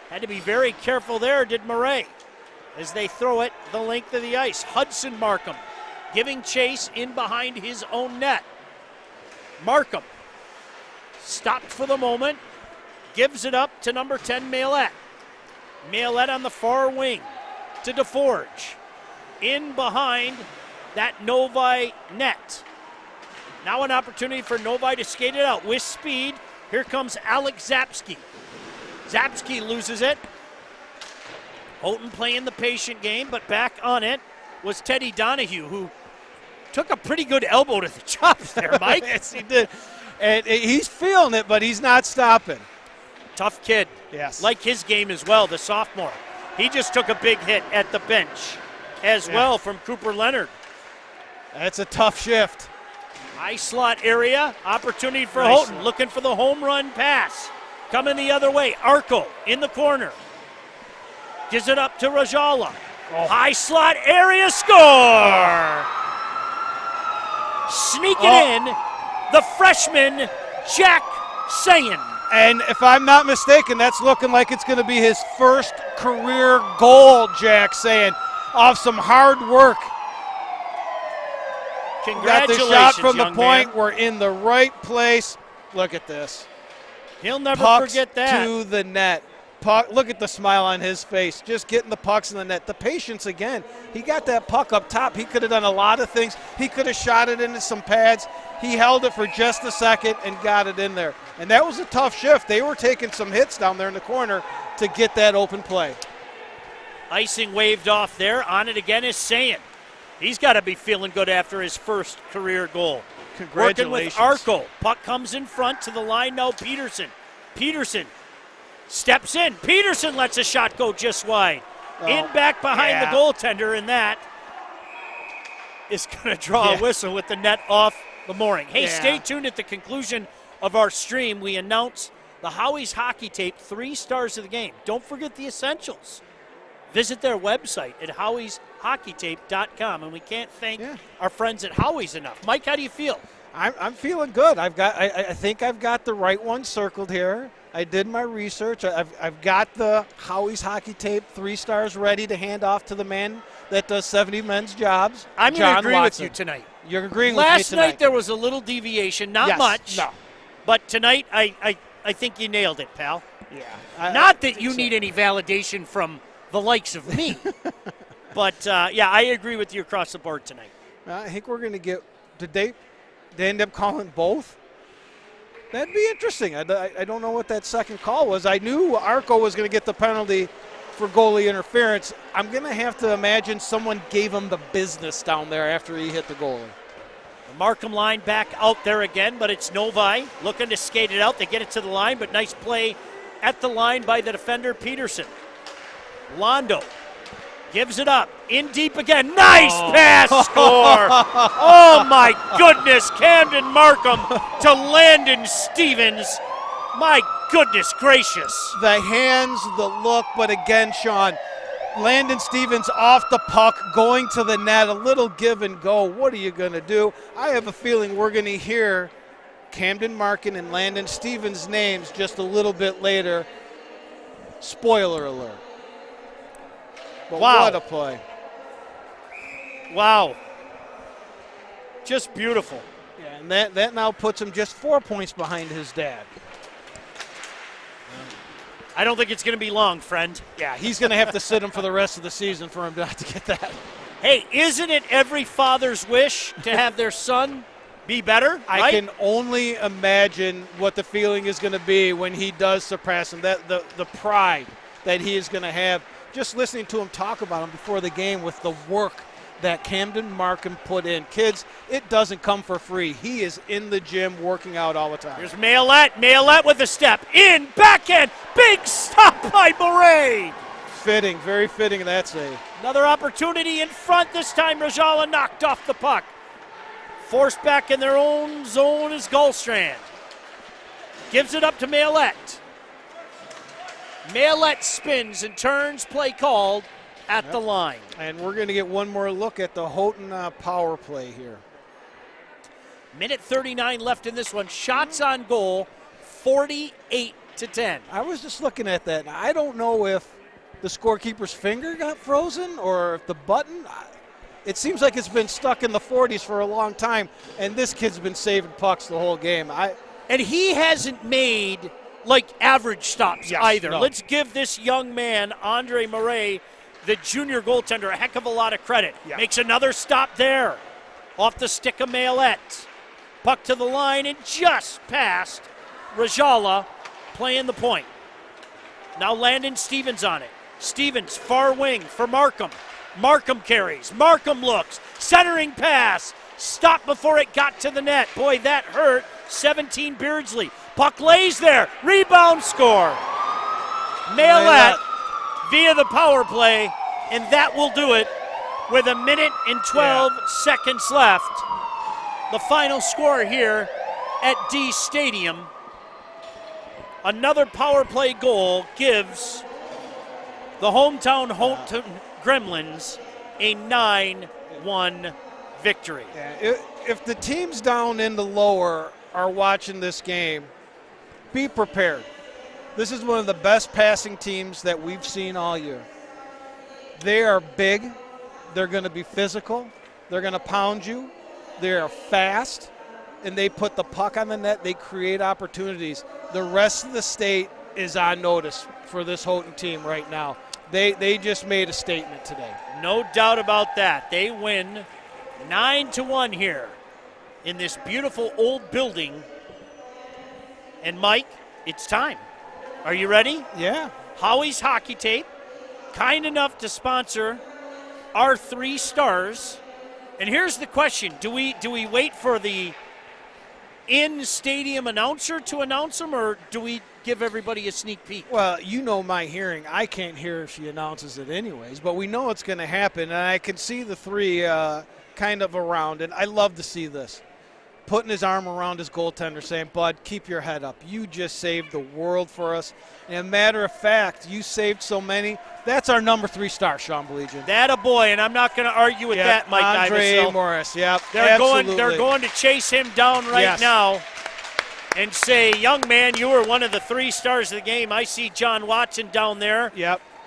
Had to be very careful there, did Murray, as they throw it the length of the ice. Hudson Markham giving chase in behind his own net. Markham stopped for the moment, gives it up to number 10, Maillet. Maillet on the far wing to DeForge. In behind that Novi net. Now an opportunity for Novi to skate it out with speed. Here comes Alex Zapsky. Zapsky loses it. Houghton playing the patient game, but back on it was Teddy Donahue, who took a pretty good elbow to the chops there, Mike. Yes, he did. And he's feeling it, but he's not stopping. Tough kid. Yes. Like his game as well, the sophomore. He just took a big hit at the bench as well from Cooper Leonard. That's a tough shift. High slot area, opportunity for Nice. Houghton, looking for the home run pass. Coming the other way, Arco in the corner. Gives it up to Rajala. High slot area, score! Sneaking in, the freshman, Jack Sayin. And if I'm not mistaken, that's looking like it's going to be his first career goal, Jack saying, off some hard work. Got the Congratulations, shot from the young point. man. We're in the right place. Look at this. He'll never Pucks forget that. to the net. Puck, look at the smile on his face, just getting the pucks in the net. The patience again. He got that puck up top. He could have done a lot of things. He could have shot it into some pads. He held it for just a second and got it in there. And that was a tough shift. They were taking some hits down there in the corner to get that open play. Icing waved off there. On it again is Sayin. He's got to be feeling good after his first career goal. Congratulations. Working with Arco. Puck comes in front to the line now. Peterson. Peterson steps in. Peterson lets a shot go just wide. In back behind the goaltender, and that is going to draw a whistle with the net off the mooring. Hey, stay tuned at the conclusion of our stream. We announce the Howie's Hockey Tape 3 stars of the game. Don't forget the essentials. Visit their website at howieshockeytape.com, and we can't thank our friends at Howie's enough. Mike, how do you feel? I'm feeling good. I think I've got the right one circled here. I did my research. I've got the Howie's Hockey Tape 3 stars ready to hand off to the man that does 70 men's jobs. I'm going to agree with you tonight. You're agreeing with me Last tonight. night there was a little deviation, not much. No. But tonight I think you nailed it, pal. Yeah. Not that you need any validation from the likes of me. But, I agree with you across the board tonight. I think we're going to get – did they end up calling both? That'd be interesting. I don't know what that second call was. I knew Arco was going to get the penalty for goalie interference. I'm going to have to imagine someone gave him the business down there after he hit the goalie. The Markham line back out there again, but it's Novi looking to skate it out. They get it to the line, but nice play at the line by the defender, Peterson. Londo gives it up. In deep again. Nice pass, score. Oh, my goodness. Camden Markham to Landon Stevens. My goodness gracious. The hands, the look, but again, Sean, Landon Stevens off the puck, going to the net, a little give and go. What are you going to do? I have a feeling we're going to hear Camden Markin and Landon Stevens' names just a little bit later. Spoiler alert. But what a play. Wow. Just beautiful. Yeah, and that now puts him just 4 points behind his dad. I don't think it's going to be long, friend. Yeah, he's going to have to sit him for the rest of the season for him not to get that. Hey, isn't it every father's wish to have their son be better, I right? can only imagine what the feeling is going to be when he does surpass him, that the pride that he is going to have. Just listening to him talk about him before the game with the work that Camden Markham put in. Kids, it doesn't come for free. He is in the gym working out all the time. Here's Mayolette. Mayolette with a step. In, backhand, big stop by Murray. Fitting, very fitting in that save. Another opportunity in front. This time Rajala knocked off the puck. Forced back in their own zone is Gullstrand. Gives it up to Mayolette. Mayolette spins and turns, play called at the line. And we're going to get one more look at the Houghton power play here. Minute 39 left in this one. Shots on goal, 48-10. I was just looking at that. I don't know if the scorekeeper's finger got frozen or if the button. It seems like it's been stuck in the 40s for a long time, and this kid's been saving pucks the whole game. And he hasn't made, like, average stops either. No. Let's give this young man, Andre Murray, the junior goaltender, a heck of a lot of credit. Yeah. Makes another stop there. Off the stick of Mayolette. Puck to the line and just past Rajala playing the point. Now Landon Stevens on it. Stevens, far wing for Markham. Markham carries. Markham looks. Centering pass. Stop before it got to the net. Boy, that hurt. 17 Beardsley. Puck lays there. Rebound score. Mayolette via the power play, and that will do it with a minute and 12 seconds left. The final score here at Dee Stadium. Another power play goal gives the hometown Houghton Gremlins a 9-1 victory. Yeah, if the teams down in the lower are watching this game, be prepared. This is one of the best passing teams that we've seen all year. They are big. They're going to be physical. They're going to pound you. They are fast, and they put the puck on the net. They create opportunities. The rest of the state is on notice for this Houghton team right now. They just made a statement today. No doubt about that. They win 9-1 here in this beautiful old building. And Mike, it's time. Are you ready? Yeah. Howie's Hockey Tape, kind enough to sponsor our 3 stars. And here's the question. Do we wait for the in-stadium announcer to announce them, or do we give everybody a sneak peek? Well, you know my hearing. I can't hear if she announces it anyways, but we know it's going to happen, and I can see the 3 kind of around, and I love to see this. Putting his arm around his goaltender saying, Bud, keep your head up. You just saved the world for us. And a matter of fact, you saved so many. That's our number 3 star, Sean Belegian. That a boy, and I'm not going to argue with that, Mike Andre Iversell. Morris, yep. They're going to chase him down right now and say, young man, you were one of the 3 stars of the game. I see John Watson down there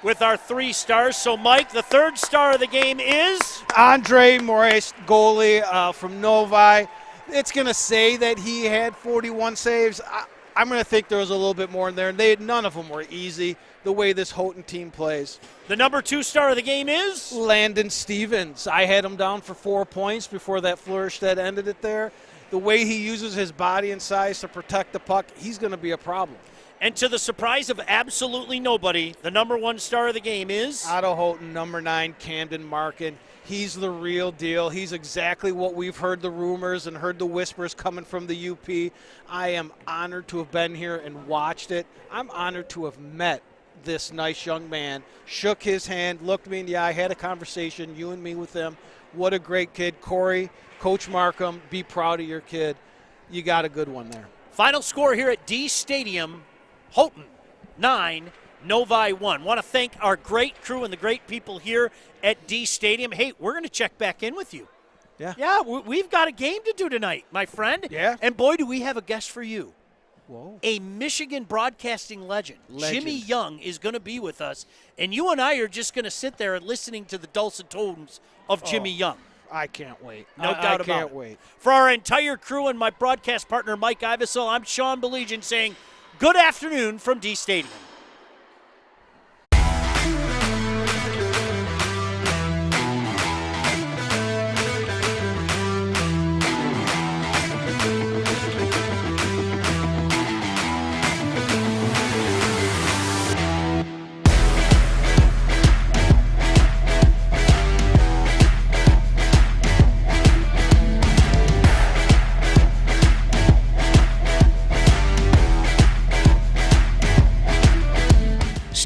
with our 3 stars. So, Mike, the 3rd star of the game is? Andre Morris, goalie from Novi. It's going to say that he had 41 saves. I'm going to think there was a little bit more in there. None of them were easy, the way this Houghton team plays. The number 2 star of the game is? Landon Stevens. I had him down for 4 points before that flourish that ended it there. The way he uses his body and size to protect the puck, he's going to be a problem. And to the surprise of absolutely nobody, the number 1 star of the game is? Otto Houghton, number 9, Camden Markham. He's the real deal. He's exactly what we've heard the rumors and heard the whispers coming from the UP. I am honored to have been here and watched it. I'm honored to have met this nice young man, shook his hand, looked me in the eye, had a conversation, you and me with him. What a great kid. Corey, Coach Markham, be proud of your kid. You got a good one there. Final score here at Dee Stadium, Houghton 9, Novi 1. Want to thank our great crew and the great people here at Dee Stadium. Hey, we're going to check back in with you. Yeah, we've got a game to do tonight, my friend. Yeah. And boy, do we have a guest for you. Whoa. A Michigan broadcasting legend. Jimmy Young is going to be with us, and you and I are just going to sit there and listening to the dulcet tones of Jimmy Young. I can't wait. No doubt about it. I can't wait. For our entire crew and my broadcast partner, Mike Iversell, I'm Sean Belegian saying good afternoon from Dee Stadium.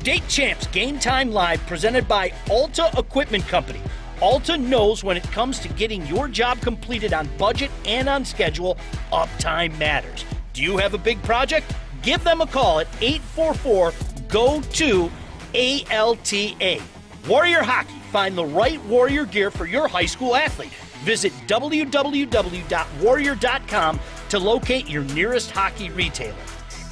State Champs Game Time Live presented by Alta Equipment Company. Alta knows when it comes to getting your job completed on budget and on schedule, uptime matters. Do you have a big project? Give them a call at 844-GO-2-ALTA. Warrior Hockey. Find the right Warrior gear for your high school athlete. Visit www.warrior.com to locate your nearest hockey retailer.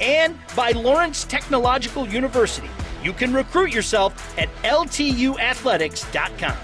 And by Lawrence Technological University. You can recruit yourself at ltuathletics.com.